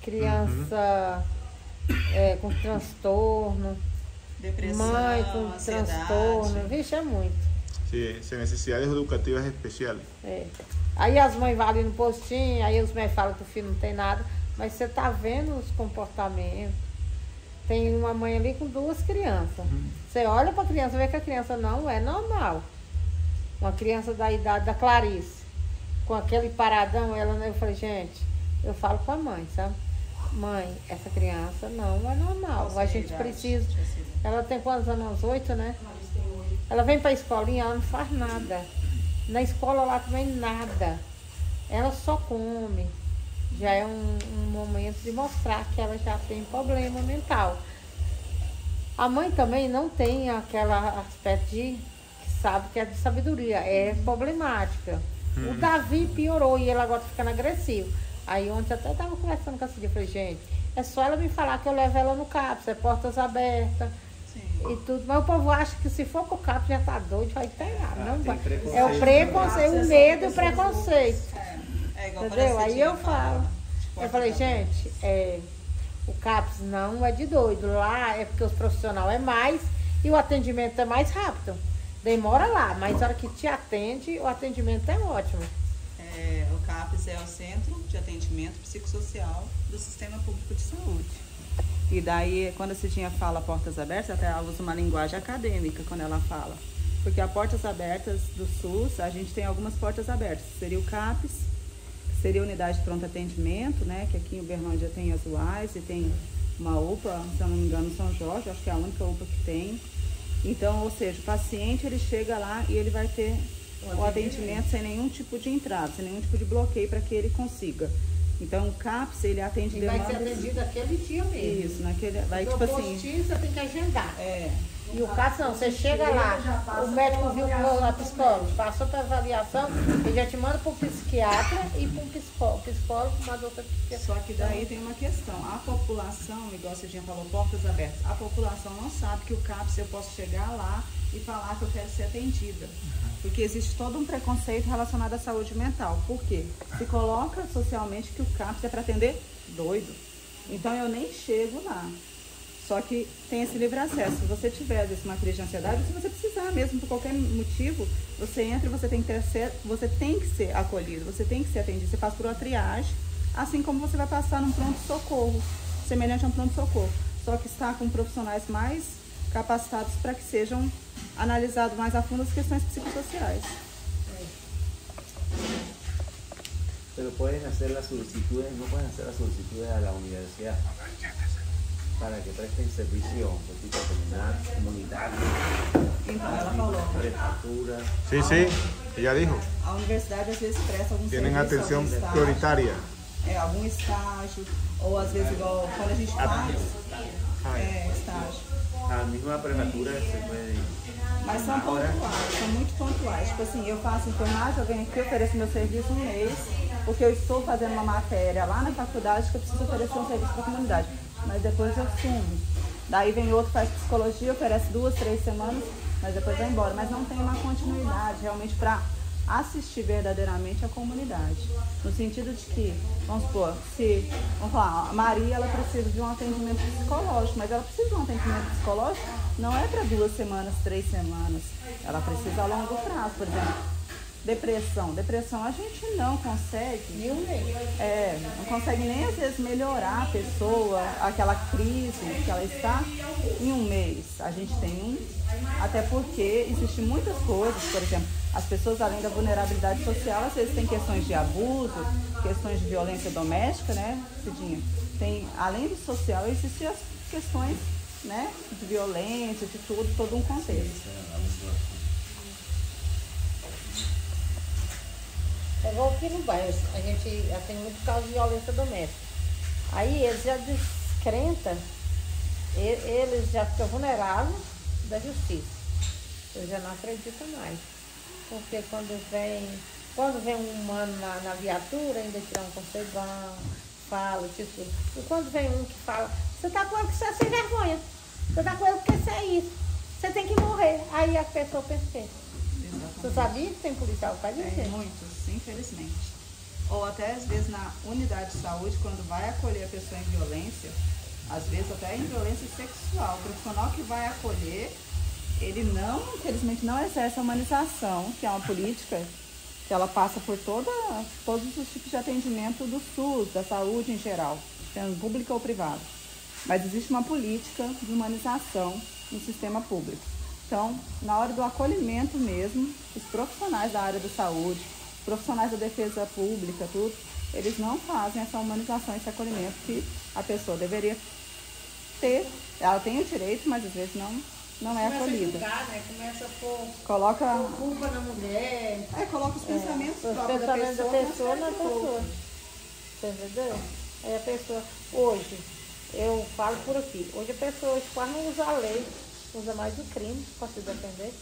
criança com transtorno, Depressão, mãe com ansiedade. transtorno, vixe, é muito. Sí, necesidades educativas especiales. Aí as mães vão ali no postinho, aí os médicos falam que o filho não tem nada, mas você tá vendo os comportamentos. Tem uma mãe ali com 2 crianças. Você olha para a criança e vê que a criança não é normal. Uma criança da idade da Clarice, com aquele paradão, eu falei, gente, eu falo com a mãe, sabe? Mãe, essa criança não é normal. A gente precisa. Ela tem quantos anos? 8, né? Ela vem para a escolinha, ela não faz nada. Na escola lá também nada. Ela só come. Já é um momento de mostrar que ela já tem problema mental. A mãe também não tem aquele aspecto que sabe que é de sabedoria, é problemática. O Davi piorou e ele agora tá ficando agressivo. Aí ontem até estava conversando com a Cidinha, falei, gente, é só ela me falar que eu levo ela no CAPS, é portas abertas. E tudo, mas o povo acha que se for pro CAPS já tá doido, vai internar. Não vai. É o preconceito, o medo e o preconceito. Igual Entendeu? parece Aí eu que falo. tipo, Eu falei, gente, o CAPS não é de doido. Lá é porque os profissionais é mais e o atendimento é mais rápido. Demora lá, mas a hora que te atende, o atendimento é ótimo. O CAPS é o Centro de Atendimento Psicossocial do Sistema Público de Saúde. E daí, quando a Cidinha fala portas abertas, até ela usa uma linguagem acadêmica quando ela fala. Porque a portas abertas do SUS, a gente tem algumas portas abertas. Seria o CAPS, seria a Unidade de Pronto Atendimento, né? Que aqui em Uberlândia tem as UAS e tem uma UPA, se eu não me engano, São Jorge, acho que é a única UPA que tem. Então, ou seja, o paciente ele chega lá e ele vai ter o atendimento sem nenhum tipo de entrada, sem nenhum tipo de bloqueio para que ele consiga. Então, o CAPS, ele atende E demandas... vai ser atendido aquele dia mesmo. Isso, naquele... Vai, Porque tipo o assim... postinho você tem que agendar. E o CAPS não, você chega lá, o médico viu a psicóloga, passou para avaliação, ele já te manda para o psiquiatra e para o psicólogo, mas outra psiquiatra. Só que daí tem uma questão, a população, igual você já falou, portas abertas, a população não sabe que o CAPS eu posso chegar lá e falar que eu quero ser atendida. Porque existe todo um preconceito relacionado à saúde mental. Por quê? Se coloca socialmente que o CAPS é para atender doido. Então eu nem chego lá. Só que tem esse livre acesso. Se você tiver às vezes, uma crise de ansiedade, se você precisar mesmo, por qualquer motivo, você entra e você tem que ser acolhido, você tem que ser atendido. Você passa por uma triagem, assim como você vai passar num pronto-socorro, semelhante a um pronto-socorro. Só que está com profissionais mais capacitados para que sejam analisadas mais a fundo as questões psicossociais. Pero pueden hacer las solicitudes, no pueden hacer las solicitudes a la universidad para que presten servicio de tipo comunitario. Então, ela falou. Prefeitura. Sí, sí, ella dijo. A universidade às vezes presta algum Tienen serviço, atención algum estágio, prioritaria. algum estágio, ou às vezes igual quando a gente faz estágio. A la misma prefeitura se puede. Mas são pontuais, são muito pontuais. Tipo assim, eu faço enfermagem, eu venho aqui, eu ofereço meu serviço um mês, porque eu estou fazendo uma matéria lá na faculdade que eu preciso oferecer um serviço para a comunidade. Mas depois eu sumo. Daí vem outro, faz psicologia, oferece 2, 3 semanas, mas depois vai embora. Mas não tem uma continuidade realmente para assistir verdadeiramente a comunidade. No sentido de que, vamos supor, vamos falar, a Maria, ela precisa de um atendimento psicológico, mas ela precisa de um atendimento psicológico não é para 2 semanas, 3 semanas. Ela precisa a longo prazo, por exemplo. Depressão a gente não consegue, não consegue nem às vezes melhorar a pessoa, aquela crise que ela está em um mês. A gente tem até porque existem muitas coisas, por exemplo, as pessoas além da vulnerabilidade social, às vezes tem questões de abuso, questões de violência doméstica, né, Cidinha? Além do social, existem as questões, né, de violência, de todo um contexto. É igual aqui no bairro, a gente já tem muito caso de violência doméstica. Aí eles já descrentam, eles já ficam vulneráveis da justiça. Eles já não acreditam mais. Porque quando vem um humano na viatura, ainda tira um conceitão, fala, tipo. E quando vem um que fala, você tá com ele porque você é sem vergonha. Você tá com ele porque você é isso. Você tem que morrer. Aí a pessoa pensa. Você sabia que tem policial que faz isso? Tem muitos, infelizmente. Ou até às vezes na unidade de saúde, quando vai acolher a pessoa em violência, às vezes até em violência sexual, o profissional que vai acolher, ele infelizmente não exerce a humanização, que é uma política que ela passa por todos os tipos de atendimento do SUS, da saúde em geral, sendo pública ou privada. Mas existe uma política de humanização no sistema público. Então, na hora do acolhimento mesmo, os profissionais da área da saúde, os profissionais da defesa pública, tudo, eles não fazem essa humanização, esse acolhimento que a pessoa deveria ter. Ela tem o direito, mas às vezes não é acolhida. Começa a pôr coloca culpa na mulher. Coloca os pensamentos Os próprios pensamentos da pessoa na pessoa. pessoa. Você entendeu? Aí a pessoa, hoje, eu falo por aqui, hoje a pessoa hoje quase não usa a lei, usa mais o crime para se defender.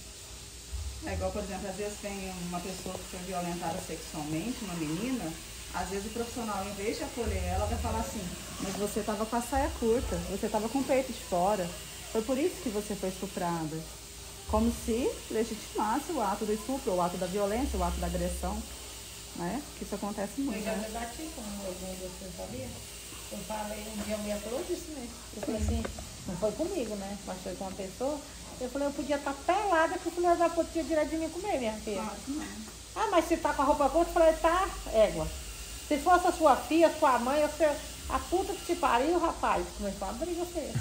É igual, por exemplo, às vezes tem uma pessoa que foi violentada sexualmente, uma menina, às vezes o profissional, em vez de acolher ela, vai falar assim, mas você estava com a saia curta, você estava com o peito de fora, foi por isso que você foi estuprada. Como se legitimasse o ato do estupro, o ato da violência, o ato da agressão, né? Que isso acontece muito, Eu já né? debati com alguém de você, sabia? Eu falei, um dia a mulher falou disso, né? Eu falei assim, não foi comigo, né? Mas foi com uma pessoa. Eu falei, eu podia estar pelada, que o filho da puta tinha direito de me comer, minha filha. Ah, mas se tá com a roupa curta, eu falei, tá, égua. Se fosse a sua filha, a sua mãe, a puta que te pariu, rapaz, começou a briga feia.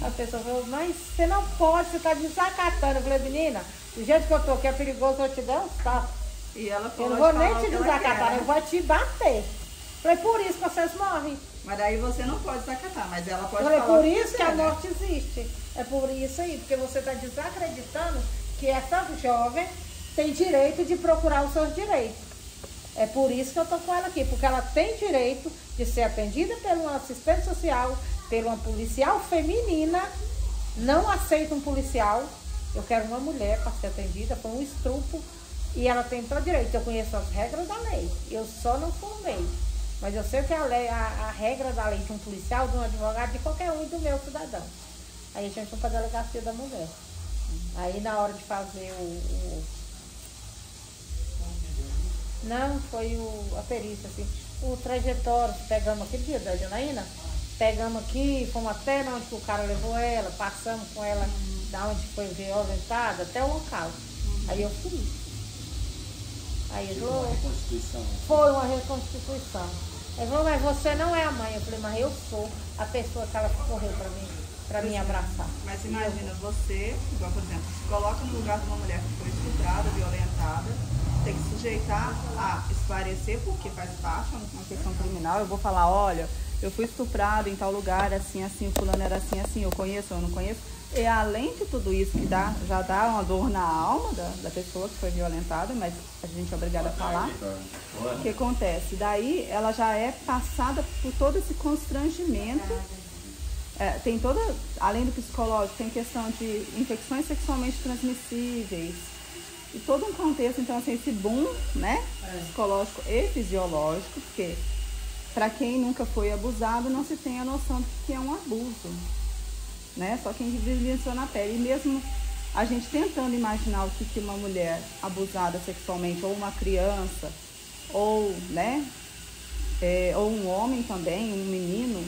A pessoa falou, mas você não pode, você tá desacatando. Eu falei, menina, do jeito que eu tô aqui é perigoso, eu te dar um tapa. E ela falou, eu não vou nem te desacatar, eu vou te bater. Falei, por isso que vocês morrem. Mas daí você não pode desacatar, mas ela pode falar. Por isso que a morte existe. É por isso aí, porque você está desacreditando que essa jovem tem direito de procurar os seus direitos. É por isso que eu estou com ela aqui, porque ela tem direito de ser atendida por um assistente social, por uma policial feminina. Não aceita um policial. Eu quero uma mulher para ser atendida por um estupro. E ela tem todo direito. Eu conheço as regras da lei. Eu só não formei. Mas eu sei que a regra da lei de um policial, de um advogado, de qualquer um e do meu cidadão. Aí a gente foi para a delegacia da mulher. Aí na hora de fazer Não, foi a perícia, assim. O trajetório, pegamos aquele dia da Janaína, pegamos aqui, fomos até onde que o cara levou ela, passamos com ela da onde foi violentada até o local. Aí eu fui. Aí ele falou, foi uma reconstituição. Ele falou, mas você não é a mãe. Eu falei, mas eu sou a pessoa que ela correu para me abraçar. Mas imagina, você, igual por exemplo, se coloca no lugar de uma mulher que foi estuprada, violentada, tem que sujeitar a esclarecer, porque faz parte, é uma questão criminal. Eu vou falar, olha, eu fui estuprada em tal lugar, assim, assim, o fulano era assim, assim, eu conheço ou não conheço. E além de tudo isso, que já dá uma dor na alma da pessoa que foi violentada, mas a gente é obrigada a falar. O que acontece? Daí ela já é passada por todo esse constrangimento. tem toda, além do psicológico, tem questão de infecções sexualmente transmissíveis e todo um contexto, então assim, esse boom, né, psicológico e fisiológico, porque para quem nunca foi abusado não se tem a noção do que é um abuso, né, só quem vivenciou na pele. E mesmo a gente tentando imaginar o que uma mulher abusada sexualmente, ou uma criança, ou, né, ou um homem também, um menino,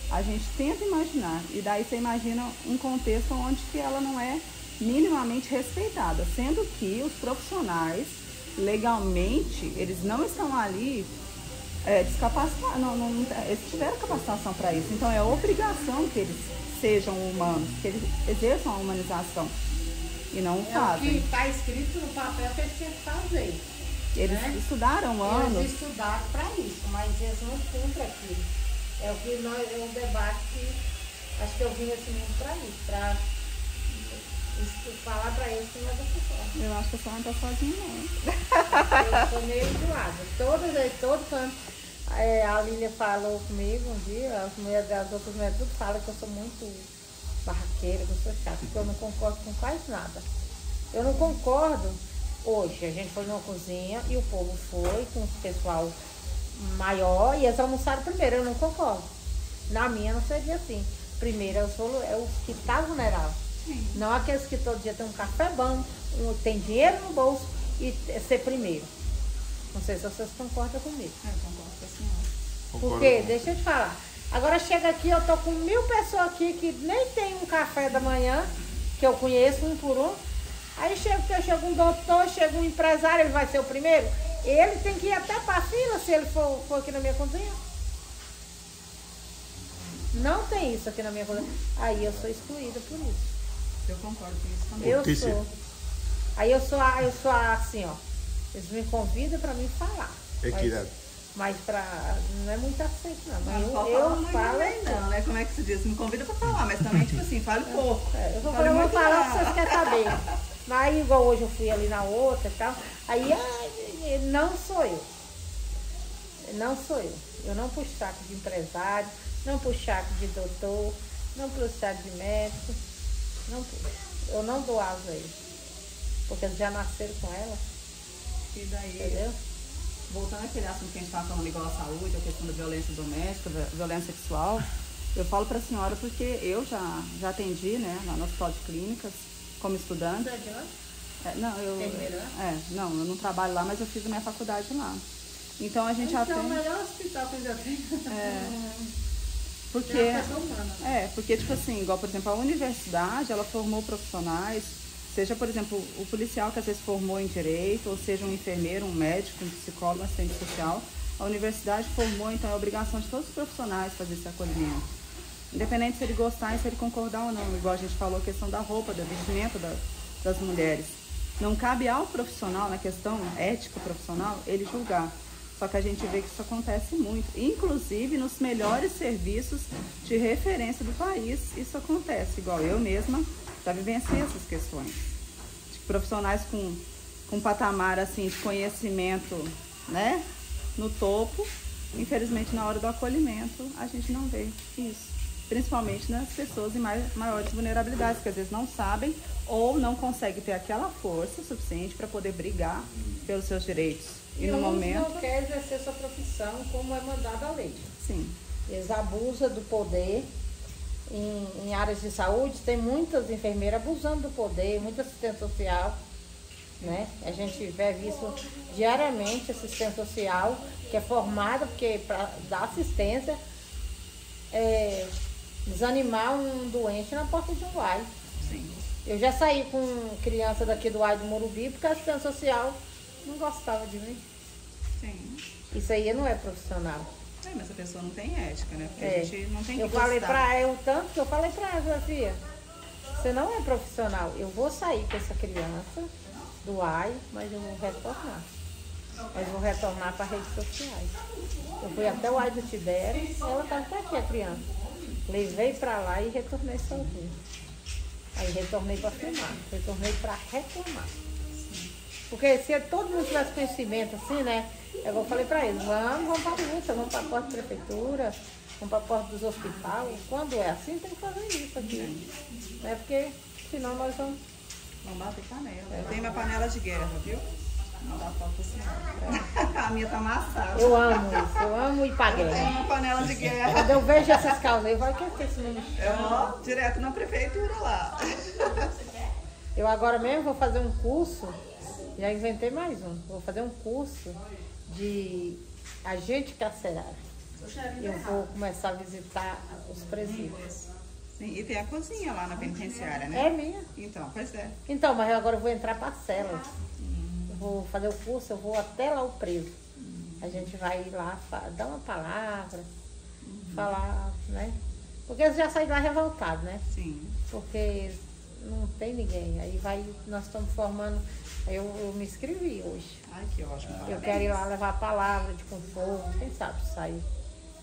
a gente tenta imaginar, e daí você imagina um contexto onde que ela não é minimamente respeitada, sendo que os profissionais, legalmente, eles não estão ali descapacitados, eles tiveram capacitação para isso, então é obrigação que eles sejam humanos, que eles exerçam a humanização, e não fazem. O que está escrito no papel que eles têm que fazer. Eles estudaram anos. Eles estudaram para isso, mas eles não cumprem aquilo. É o que é um debate que acho que eu vim nesse mundo para isso, para falar para eles que não é dessa forma. Eu acho que a senhora não está sozinha, não. Eu sou meio enjoada. Todo canto. A Lília falou comigo um dia, as mulheres das outras mulheres tudo falam que eu sou muito barraqueira, que eu sou chata, que eu não concordo com quase nada. Eu não concordo. Hoje, a gente foi numa cozinha e o povo foi com o pessoal maior e eles almoçaram primeiro, eu não concordo. Na minha não seria assim. Primeiro é os que estão vulneráveis. Não aqueles que todo dia tem um café bom, tem dinheiro no bolso e ser primeiro. Não sei se vocês concordam comigo. Eu concordo com a senhora. Porque, deixa eu te falar, agora chega aqui, eu tô com 1000 pessoas aqui que nem tem um café da manhã, que eu conheço um por um. Aí chega um doutor, chega um empresário, ele vai ser o primeiro. Ele tem que ir até para a fila se ele for aqui na minha cozinha. Não tem isso aqui na minha cozinha. Aí eu sou excluída por isso. Eu concordo com isso também. Eu sou. Aí eu sou assim, ó. Eles me convidam para mim falar. Equidade. Mas não é muito aceito, não. Mas Não eu falo. não, né? Como é que se diz? Me convida para falar, mas também, tipo assim, fale pouco. Eu vou falar o que vocês querem saber. Mas igual hoje eu fui ali na outra e tal. Aí, não sou eu. Não sou eu. Eu não puxo saco de empresário, não puxo saco de doutor, não puxo saco de médico. Não puxo. Eu não dou asa a eles. Porque eles já nasceram com ela. E daí, entendeu? Voltando àquele assunto que a gente estava falando igual à saúde, a questão da violência doméstica, violência sexual, eu falo para a senhora porque eu já atendi, né, lá no hospital de clínicas, como estudante. Não, eu não trabalho lá, mas eu fiz a minha faculdade lá. Então a gente atende. É o melhor hospital que eu já fiz. Porque, tipo assim, igual, por exemplo, a universidade, ela formou profissionais, seja, por exemplo, o policial que às vezes formou em direito, ou seja, um enfermeiro, um médico, um psicólogo, um assistente social, a universidade formou, então é obrigação de todos os profissionais fazer esse acolhimento. Independente se ele gostar e se ele concordar ou não, igual a gente falou, a questão da roupa, da vestimenta das mulheres. Não cabe ao profissional, na questão ética profissional, ele julgar. Só que a gente vê que isso acontece muito. Inclusive, nos melhores serviços de referência do país, isso acontece. Igual eu mesma já vivenciei essas questões. De profissionais com patamar assim, de conhecimento, né, no topo. Infelizmente, na hora do acolhimento, a gente não vê isso. Principalmente nas pessoas em maiores vulnerabilidades, que às vezes não sabem ou não conseguem ter aquela força suficiente para poder brigar pelos seus direitos. E no momento não quer exercer sua profissão como é mandada a lei. Sim. Eles abusam do poder. Em áreas de saúde, tem muitas enfermeiras abusando do poder, muita assistente social, né? A gente vê isso diariamente, assistente social, que é formada porque para dar assistência, desanimar um doente na porta de um UAI. Sim. Eu já saí com criança daqui do UAI do Morumbi porque a assistente social não gostava de mim. Sim. Isso aí não é profissional. Mas a pessoa não tem ética, né? Porque a gente não tem que falei pra ela, tanto que eu falei pra ela, Sofia, você não é profissional, eu vou sair com essa criança do AI, mas eu vou retornar. Mas vou retornar para redes sociais. Eu fui até o AI do Tibério, ela estava até aqui, a criança. Levei pra lá e retornei sozinha. Aí retornei para filmar, retornei para reclamar. Porque se todo mundo tivesse conhecimento assim, né? Eu falei para eles, vamos para a luta, vamos para a porta da prefeitura, vão para a porta dos hospitais. Quando é assim, tem que fazer isso aqui. Né? Porque senão nós vamos... Não bater panela. Eu tenho minha panela de guerra, viu? Não dá falta assim. A minha tá amassada. Eu amo isso, eu amo ir pra Eu tenho guerra. uma panela de guerra. Quando eu vejo essas calneiras, vai que esse menino. Eu direto na prefeitura lá. Eu agora mesmo vou fazer um curso, já inventei mais um. Vou fazer um curso de agente carcerário. Eu vou começar a visitar os presídios. Sim, e tem a cozinha lá na penitenciária, né? É minha. Então, pois é. Então, mas eu agora vou entrar para celas. Eu vou fazer o curso, eu vou até lá o preso. A gente vai lá dar uma palavra, falar, né? Porque eles já saem lá revoltados, né? Sim. Porque não tem ninguém. Aí nós estamos formando. Eu me inscrevi hoje. Ai, que ótimo. Eu Parabéns. quero ir lá levar a palavra de conforto, quem sabe sair.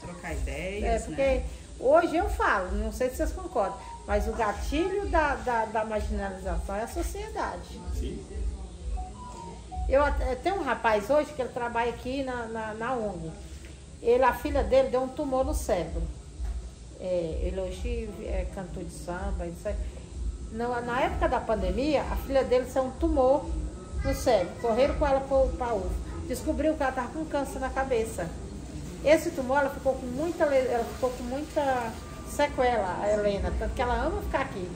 Trocar ideias, Porque né? hoje eu falo, não sei se vocês concordam, mas o gatilho da marginalização é a sociedade. Sim. Eu tenho um rapaz hoje que ele trabalha aqui na ONG. A filha dele deu um tumor no cérebro. Ele hoje é cantor de samba, isso aí. Na época da pandemia, a filha dele saiu um tumor no cérebro. Correram com ela para a UFA. Descobriu que ela estava com câncer na cabeça. Esse tumor, ela ficou com muita sequela, a Helena, tanto que ela ama ficar aqui.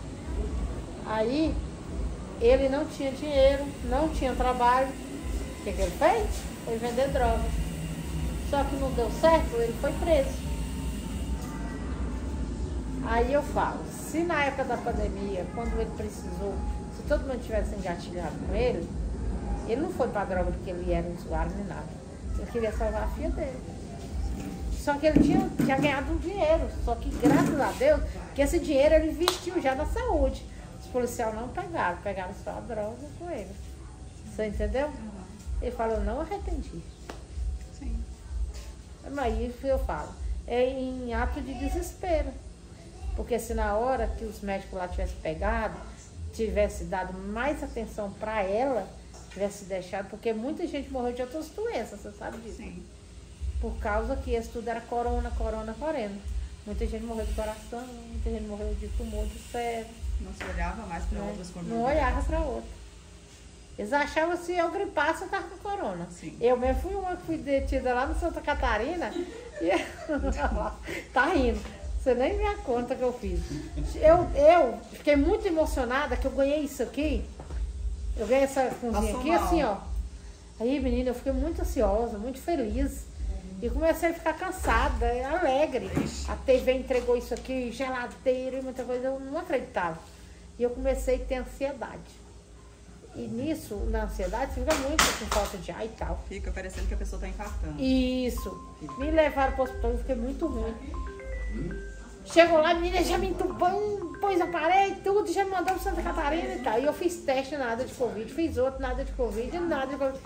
Aí, ele não tinha dinheiro, não tinha trabalho. O que ele fez? Foi vender droga. Só que não deu certo, ele foi preso. Aí eu falo, se na época da pandemia, quando ele precisou, se todo mundo tivesse engatilhado com ele não foi para droga porque ele era usuário nem nada. Ele queria salvar a filha dele. Só que ele tinha ganhado um dinheiro. Só que graças a Deus, que esse dinheiro ele investiu já na saúde. Os policiais não pegaram só a droga com ele. Você entendeu? Ele falou, não arrependi. Sim. Mas isso eu falo, é em ato de desespero. Porque se na hora que os médicos lá tivessem pegado, tivesse dado mais atenção para ela, tivesse deixado, porque muita gente morreu de outras doenças, você sabe disso? Sim. Por causa que esse tudo era corona. Muita gente morreu de coração, muita gente morreu de tumor de cérebro. Não se olhava mais para outras Não comorbidades. olhava para outra. Eles achavam que se eu gripasse, eu estava com corona. Sim. Eu mesmo fui uma que fui detida lá no Santa Catarina e tá rindo. Você nem me dá conta que eu fiz. Eu fiquei muito emocionada que eu ganhei isso aqui. Eu ganhei essa cozinha aqui assim, ó. Aí, menina, eu fiquei muito ansiosa, muito feliz. E comecei a ficar cansada, alegre. A TV entregou isso aqui, geladeira e muita coisa, eu não acreditava. E eu comecei a ter ansiedade. E nisso, na ansiedade, você fica muito com falta de ar e tal. Fica parecendo que a pessoa está infartando. Isso. Me levaram para o hospital e fiquei muito ruim. Chegou lá, a menina já me entubou, pôs aparelho, tudo, já me mandou para Santa Catarina e tal. E eu fiz teste, nada de Covid, fiz outro, nada de Covid, nada de Covid.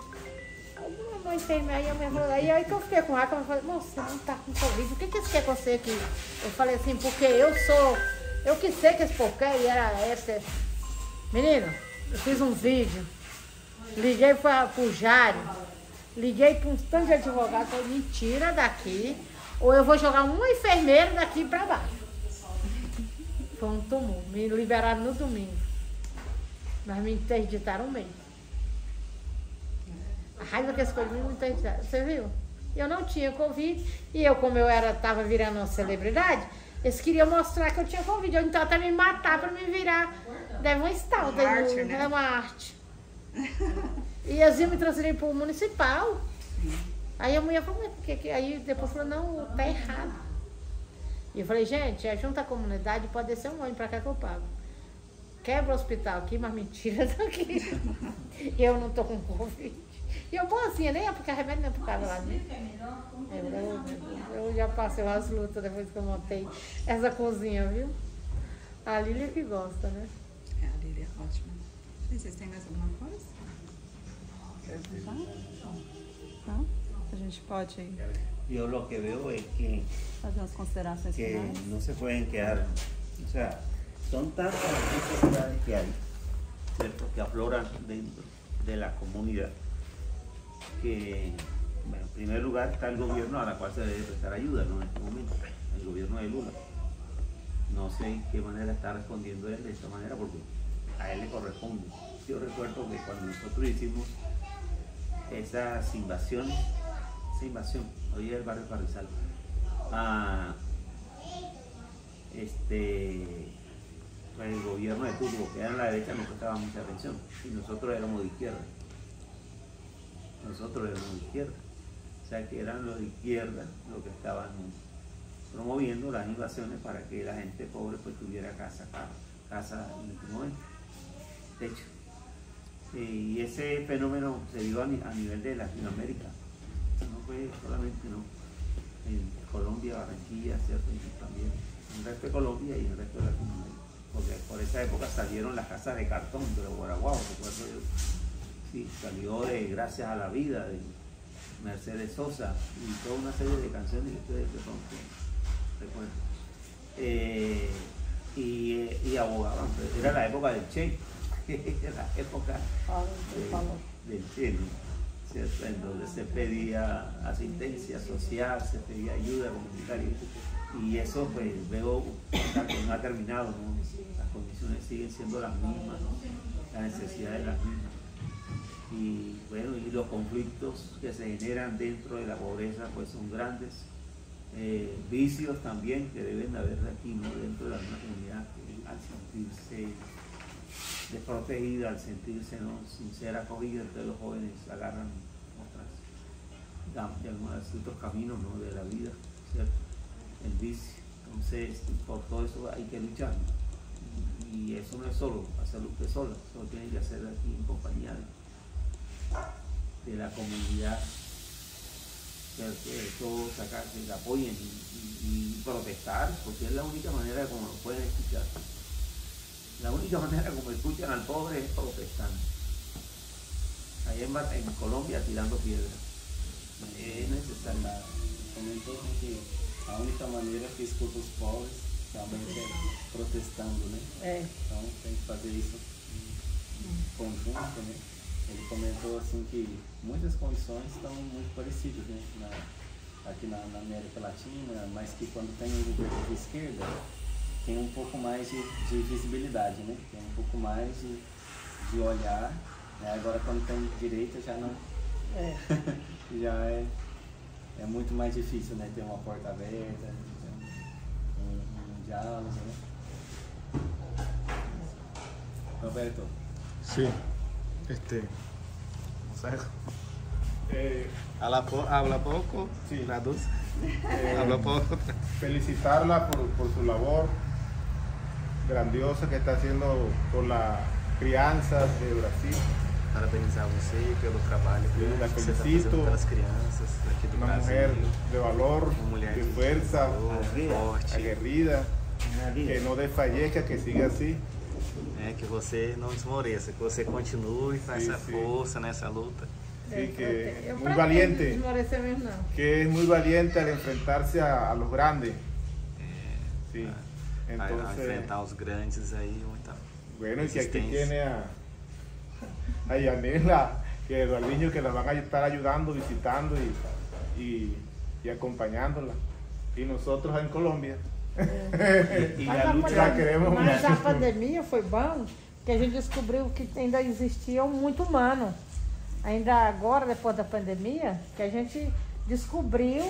Uma enfermeira aí que eu fiquei com raiva, eu falei, moça, você não tá com Covid, o que isso quer com você aqui? Eu falei assim, porque eu que sei que esse povo quer, e era essa. Menino, eu fiz um vídeo, liguei pro Jário, liguei para um tanto de advogado, falei, me tira daqui, ou eu vou jogar uma enfermeira daqui para baixo. Foi um tumor, me liberaram no domingo, mas me interditaram um mês. A raiva que as coisas me interditaram, você viu? Eu não tinha Covid, e eu, como eu estava virando uma celebridade, eles queriam mostrar que eu tinha Covid, então até me matar para me virar, deve um estalo, Né? É uma arte. E eles iam me transferir para o municipal. Aí a mulher falou, aí depois falou, não, tá errado. E eu falei, gente, junta a comunidade, pode ser um ônibus para cá que eu pago. Quebra o hospital aqui, mas mentira daqui. Eu não tô com Covid. E eu boazinha, nem é porque remédio, nem é por causa lá. Né? Eu já passei umas lutas depois que eu montei essa cozinha, viu? A Lília que gosta, né? A Lília é ótima. Vocês têm mais alguma coisa? Não? A gente pode Yo lo que veo es que fazer umas considerações finais. no se pueden quedar, o sea, son tantas las necesidades que hay, ¿cierto? Que afloran dentro de la comunidad, que, bueno, en primer lugar está el gobierno a la cual se debe prestar ayuda, ¿no? En este momento, el gobierno de Lula. No sé en qué manera está respondiendo él de esta manera, porque a él le corresponde. Yo recuerdo que cuando nosotros hicimos esas invasiones, esa invasión, hoy el barrio Carrizal, pues el gobierno de Turbo, que era en la derecha, no prestaba mucha atención, y nosotros éramos de izquierda. O sea que eran los de izquierda los que estaban promoviendo las invasiones para que la gente pobre pues tuviera casa en este momento, techo. Y ese fenómeno se dio a nivel de Latinoamérica, no fue solamente en Colombia, Barranquilla, ¿cierto? Y también en el resto de Colombia y en el resto de Latinoamérica, porque por esa época salieron las casas de cartón de Guaraguao, recuerdo yo. Sí, salió de Gracias a la Vida, de Mercedes Sosa y toda una serie de canciones que ustedes de pronto recuerdan. Y abogaban, era la época del Che, la época del Che, ¿no? ¿Cierto? En donde se pedía asistencia social, se pedía ayuda comunitaria, y eso pues veo que no ha terminado, ¿no? Las condiciones siguen siendo las mismas, ¿no? Las necesidades las mismas. Y bueno, y los conflictos que se generan dentro de la pobreza pues son grandes. Vicios también que deben haber aquí, ¿no? Dentro de la misma comunidad, que al sentirse desprotegida, al sentirse, ¿no?, sin ser acogida, entonces los jóvenes agarran otros caminos, ¿no?, de la vida, ¿cierto? El vicio. Entonces, por todo eso hay que luchar, ¿no? Y eso no es solo hacerlo usted sola, eso tiene que hacer aquí en compañía de la comunidad, que todos acá se apoyen y protestar, porque es la única manera como lo pueden escuchar. La única manera como escuchan al pobre es protestando. Allá en Colombia tirando piedras. Es necesario. Comentou que a única maneira que escuta os pobres realmente é protestando, né? Então tem que fazer isso em conjunto, né? Ele comentou assim que muitas condições estão muito parecidas, né? Aqui na América Latina, mas que quando tem um governo de esquerda, tem um pouco mais de visibilidade, né? Tem um pouco mais de olhar, né? Agora quando tem direita já não... já é muito mais difícil, né? Ter uma porta aberta, um diálogo, né? Roberto. Sí, habla poco, sí. Traduz. Habla poco. Felicitarla por su labor grandiosa que está haciendo por la crianza de Brasil. Parabenizar você pelo trabalho que você está fazendo pelas crianças aqui do Brasil. Una mujer de valor, uma mulher de fuerza, forte, aguerrida, que no desfallezca, que siga así. Que você não desmoreça, que você continue com essa força nessa luta. Sí, que es muy valiente, que es muy valiente al enfrentarse a los grandes. Sí. Entonces, a enfrentar os grandes aí, muita bueno, y que aquí tiene a Yanela, que los niños que la van a estar ayudando, visitando y acompañándola. Y nosotros en Colombia. E a luta queremos. Mas a pandemia foi bom, que a gente descobriu que ainda existia um muito humano. Ainda agora, depois da pandemia, que a gente descobriu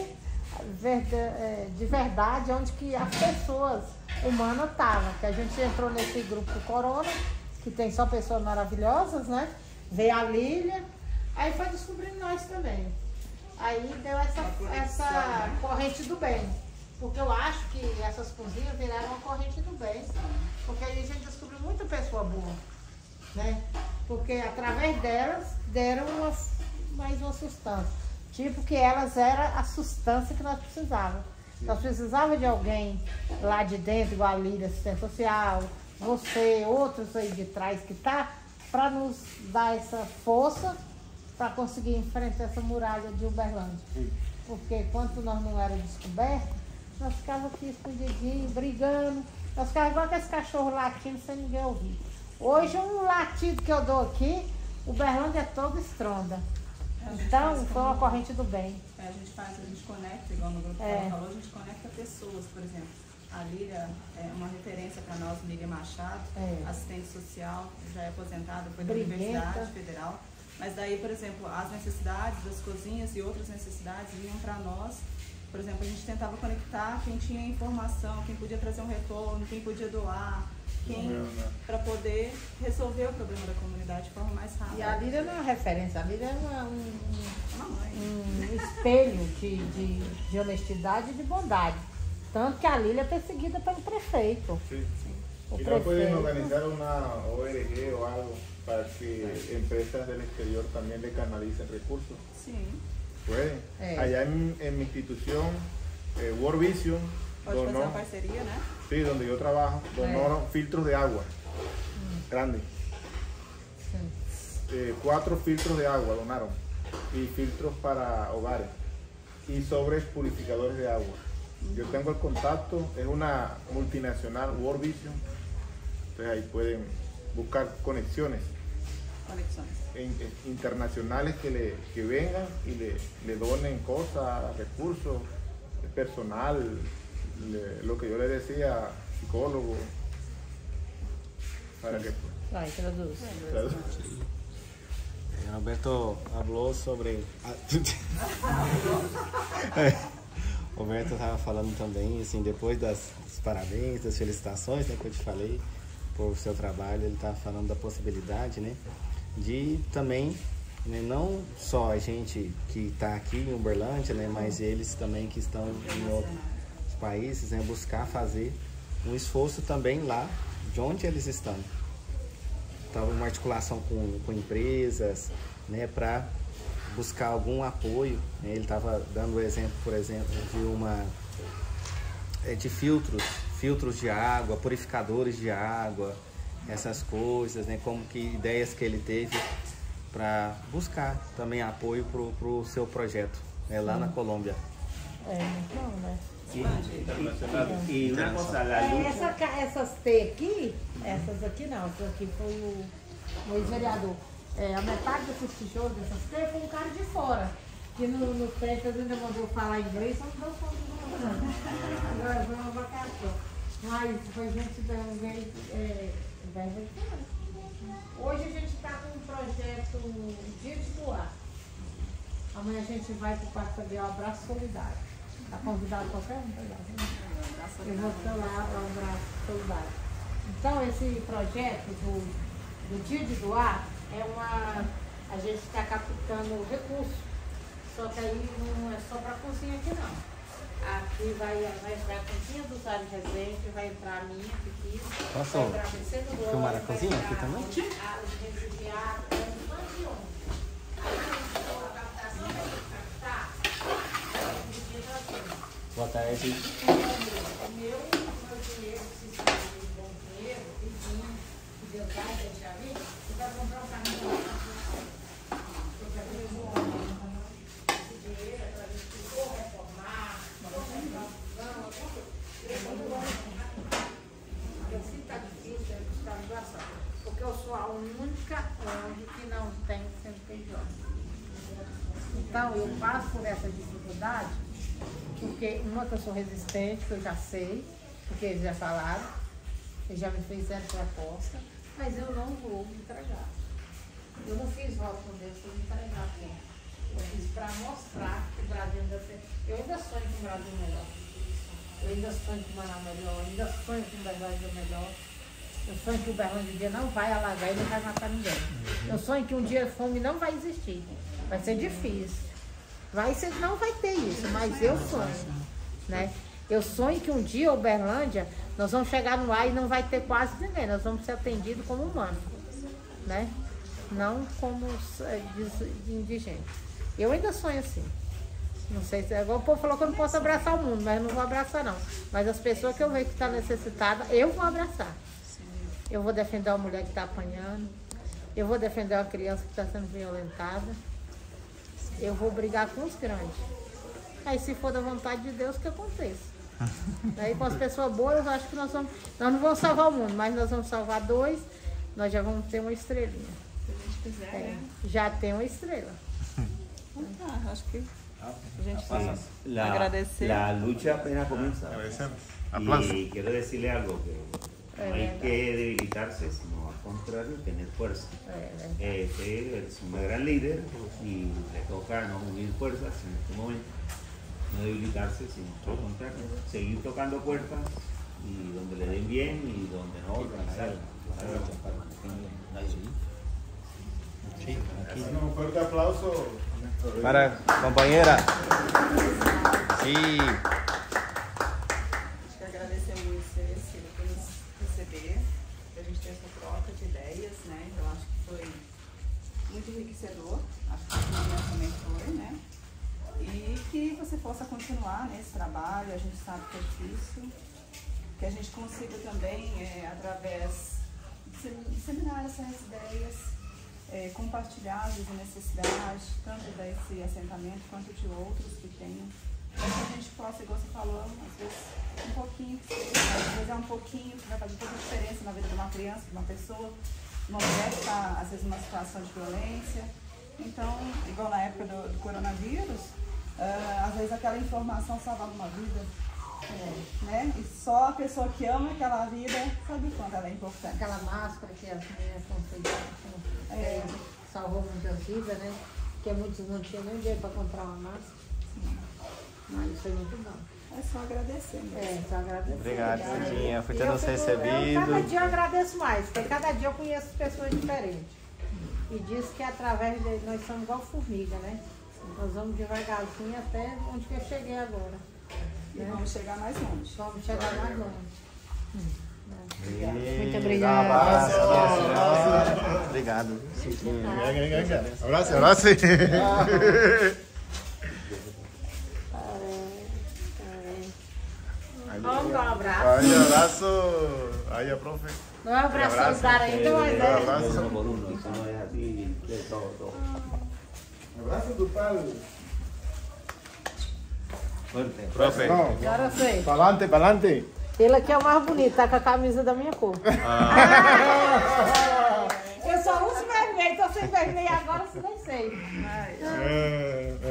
de verdade onde que as pessoas humanas estavam. Que a gente entrou nesse grupo do Corona, que tem só pessoas maravilhosas, né? Veio a Lília, aí foi descobrindo nós também. Aí deu essa corrente do bem. Porque eu acho que essas cozinhas viraram uma corrente do bem. Porque aí a gente descobriu muita pessoa boa, né? Porque através delas deram mais uma sustância. Tipo que elas eram a sustância que nós precisávamos. Nós precisávamos de alguém lá de dentro, igual a Lília, assistente social, você, outros aí de trás que tá, para nos dar essa força para conseguir enfrentar essa muralha de Uberlândia. Porque quando nós não éramos descobertos, nós ficávamos aqui escondidinhos, brigando. Nós ficávamos igual aqueles cachorros latindo sem ninguém ouvir. Hoje, um latido que eu dou aqui, Uberlândia é toda estronda. Então, foi uma corrente do bem. A gente conecta, igual no grupo que ela falou, a gente conecta pessoas, por exemplo. A Lília é uma referência para nós, Miriam Machado, assistente social, já é aposentada, foi da Universidade Federal. Mas daí, por exemplo, as necessidades das cozinhas e outras necessidades vinham para nós. Por exemplo, a gente tentava conectar quem tinha informação, quem podia trazer um retorno, quem podia doar, para poder resolver o problema da comunidade de forma mais rápida. E a Lília não é uma referência, a Lília é um espelho de honestidade e de bondade. Tanto que a Lília é perseguida pelo prefeito. Sí. ¿Y no pueden organizar una ONG o algo para que empresas del exterior también le canalicen recursos? Sí. Pueden. Allá en mi institución, World Vision, pode fazer uma parceria, né? Sí, donde yo trabajo, donó filtros de agua grandes. 4 filtros de agua donaron, y filtros para hogares, y sobres purificadores de agua. Yo tengo el contacto, es una multinacional, World Vision, entonces ahí pueden buscar conexiones internacionales que vengan y le donen cosas, recursos, personal, lo que yo le decía, psicólogo, para que... Vai, traduz. Roberto falou sobre... O Roberto estava falando também, assim, depois dos parabéns, das felicitações, né, que eu te falei, por seu trabalho, ele estava falando da possibilidade, né, de também, né, não só a gente que está aqui em Uberlândia, né, mas eles também que estão em outros países, né, buscar fazer um esforço também lá de onde eles estão. Então, uma articulação com empresas, né, para buscar algum apoio, né? Ele estava dando o exemplo, por exemplo, de filtros de água, purificadores de água, essas coisas, né? Como que ideias que ele teve para buscar também apoio para o seu projeto, né? Lá na Colômbia. Então, né? E uma coisa, a luta... Essas T aqui, essas aqui não, essas aqui foi o ex-vereador. A metade desses tijolos, dessas T, foi um cara de fora. Que no Texas ainda mandou falar inglês, só não deu conta do nome. Agora foi uma vacação. Mas foi gente da bem americana. Hoje a gente está com um projeto Dia de Doar. Amanhã a gente vai para o Parque fazer o Abraço Solidário. Está convidado qualquer um para lá. Eu vou falar o Abraço Solidário. Então esse projeto do Dia de Doar a gente está captando recursos. Só que aí não é só para a cozinha aqui não. Aqui vai entrar a cozinha do Sário Rezende, vai entrar a minha aqui. Posso filmar a cozinha aqui também? Boa tarde. O meu dinheiro, se está de bom dinheiro, vizinho, que Deus vai deixar ali, você vai comprar um carrinho. Porque eu sou a única ONG que não tem CNPJ. Então eu passo por essa dificuldade, porque uma que eu sou resistente, que eu já sei, porque eles já falaram, eles já me fizeram proposta, mas eu não vou me entregar. Eu não fiz voto com Deus para me entregar aqui. Eu fiz para mostrar que o Brasil ainda tem. Eu ainda sonho com o Brasil melhor. Eu ainda sonho com o Manaus melhor, eu ainda sonho com o Uberlândia melhor. Eu sonho que o Uberlândia um dia não vai alagar e não vai matar ninguém. Eu sonho que um dia a fome não vai existir. Vai ser difícil. Não vai ter isso, mas eu sonho. Né? Eu sonho que um dia, Uberlândia, nós vamos chegar no ar e não vai ter quase ninguém. Nós vamos ser atendidos como humanos. Né? Não como indigentes. Eu ainda sonho assim. Não sei se agora o povo falou que eu não posso abraçar o mundo, mas eu não vou abraçar não. Mas as pessoas que eu vejo que estão necessitadas, eu vou abraçar. Eu vou defender uma mulher que está apanhando. Eu vou defender uma criança que está sendo violentada. Eu vou brigar com os grandes. Aí se for da vontade de Deus, que aconteça. Aí com as pessoas boas, eu acho que nós não vamos salvar o mundo, mas nós vamos salvar 2, nós já vamos ter uma estrelinha. Se a gente quiser, né? Já tem uma estrela. Acho que a gente vai agradecer. La lucha apenas comienza. Agradecemos. Aplausos. Y quiero decirle algo, que no hay que debilitarse, sino al contrario, tener fuerza. Usted es una gran líder y le toca no unir fuerzas en este momento, no debilitarse, sino al contrario, seguir tocando puertas y donde le den bien y donde no, organizarla. Un fuerte aplauso para compañera. Sí. Acho que agradecer muito você por nos receber, para a gente ter essa troca de ideias, né? Eu acho que foi muito enriquecedor, acho que o momento também foi, né? E que você possa continuar nesse trabalho, a gente sabe que é difícil, que a gente consiga também, através de disseminar essas ideias, compartilhar as necessidades, tanto desse assentamento quanto de outros que tenham, para que a gente possa, igual você falou, às vezes um pouquinho, às vezes é um pouquinho que vai fazer toda a diferença na vida de uma criança, de uma pessoa, uma mulher que está, às vezes, numa situação de violência. Então, igual na época do coronavírus, às vezes aquela informação salvava uma vida. Né? E só a pessoa que ama aquela vida sabe o quanto ela é importante. Aquela máscara que as meninas confeições salvou muitas vidas, né? Porque muitos não tinham nem dinheiro para comprar uma máscara. Mas isso foi muito bom. É só agradecer. Só agradecer. Obrigado, Cidinha. Foi ter nos Eu recebido. cada dia eu agradeço mais, porque cada dia eu conheço pessoas diferentes. E diz que através de nós somos igual formiga, né? Nós vamos devagarzinho até onde que eu cheguei agora. E vamos chegar mais longe. Vamos chegar mais longe. Muito obrigada. Obrigado. Abraço, abraço. Vamos dar um abraço. Aí, abraço. Aí, profe. Não é um abraço solidário ainda, mas é. Uno por uno, eso no es así de todo. Abraço do pai. Fuerte. Profe. Agora eu sei. Pa'lante, pa'lante. Ele aqui é o mais bonito, tá com a camisa da minha cor. Eu só uso vermelho, tô sem vermelho agora, se nem sei.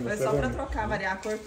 Foi só para trocar, variar a cor.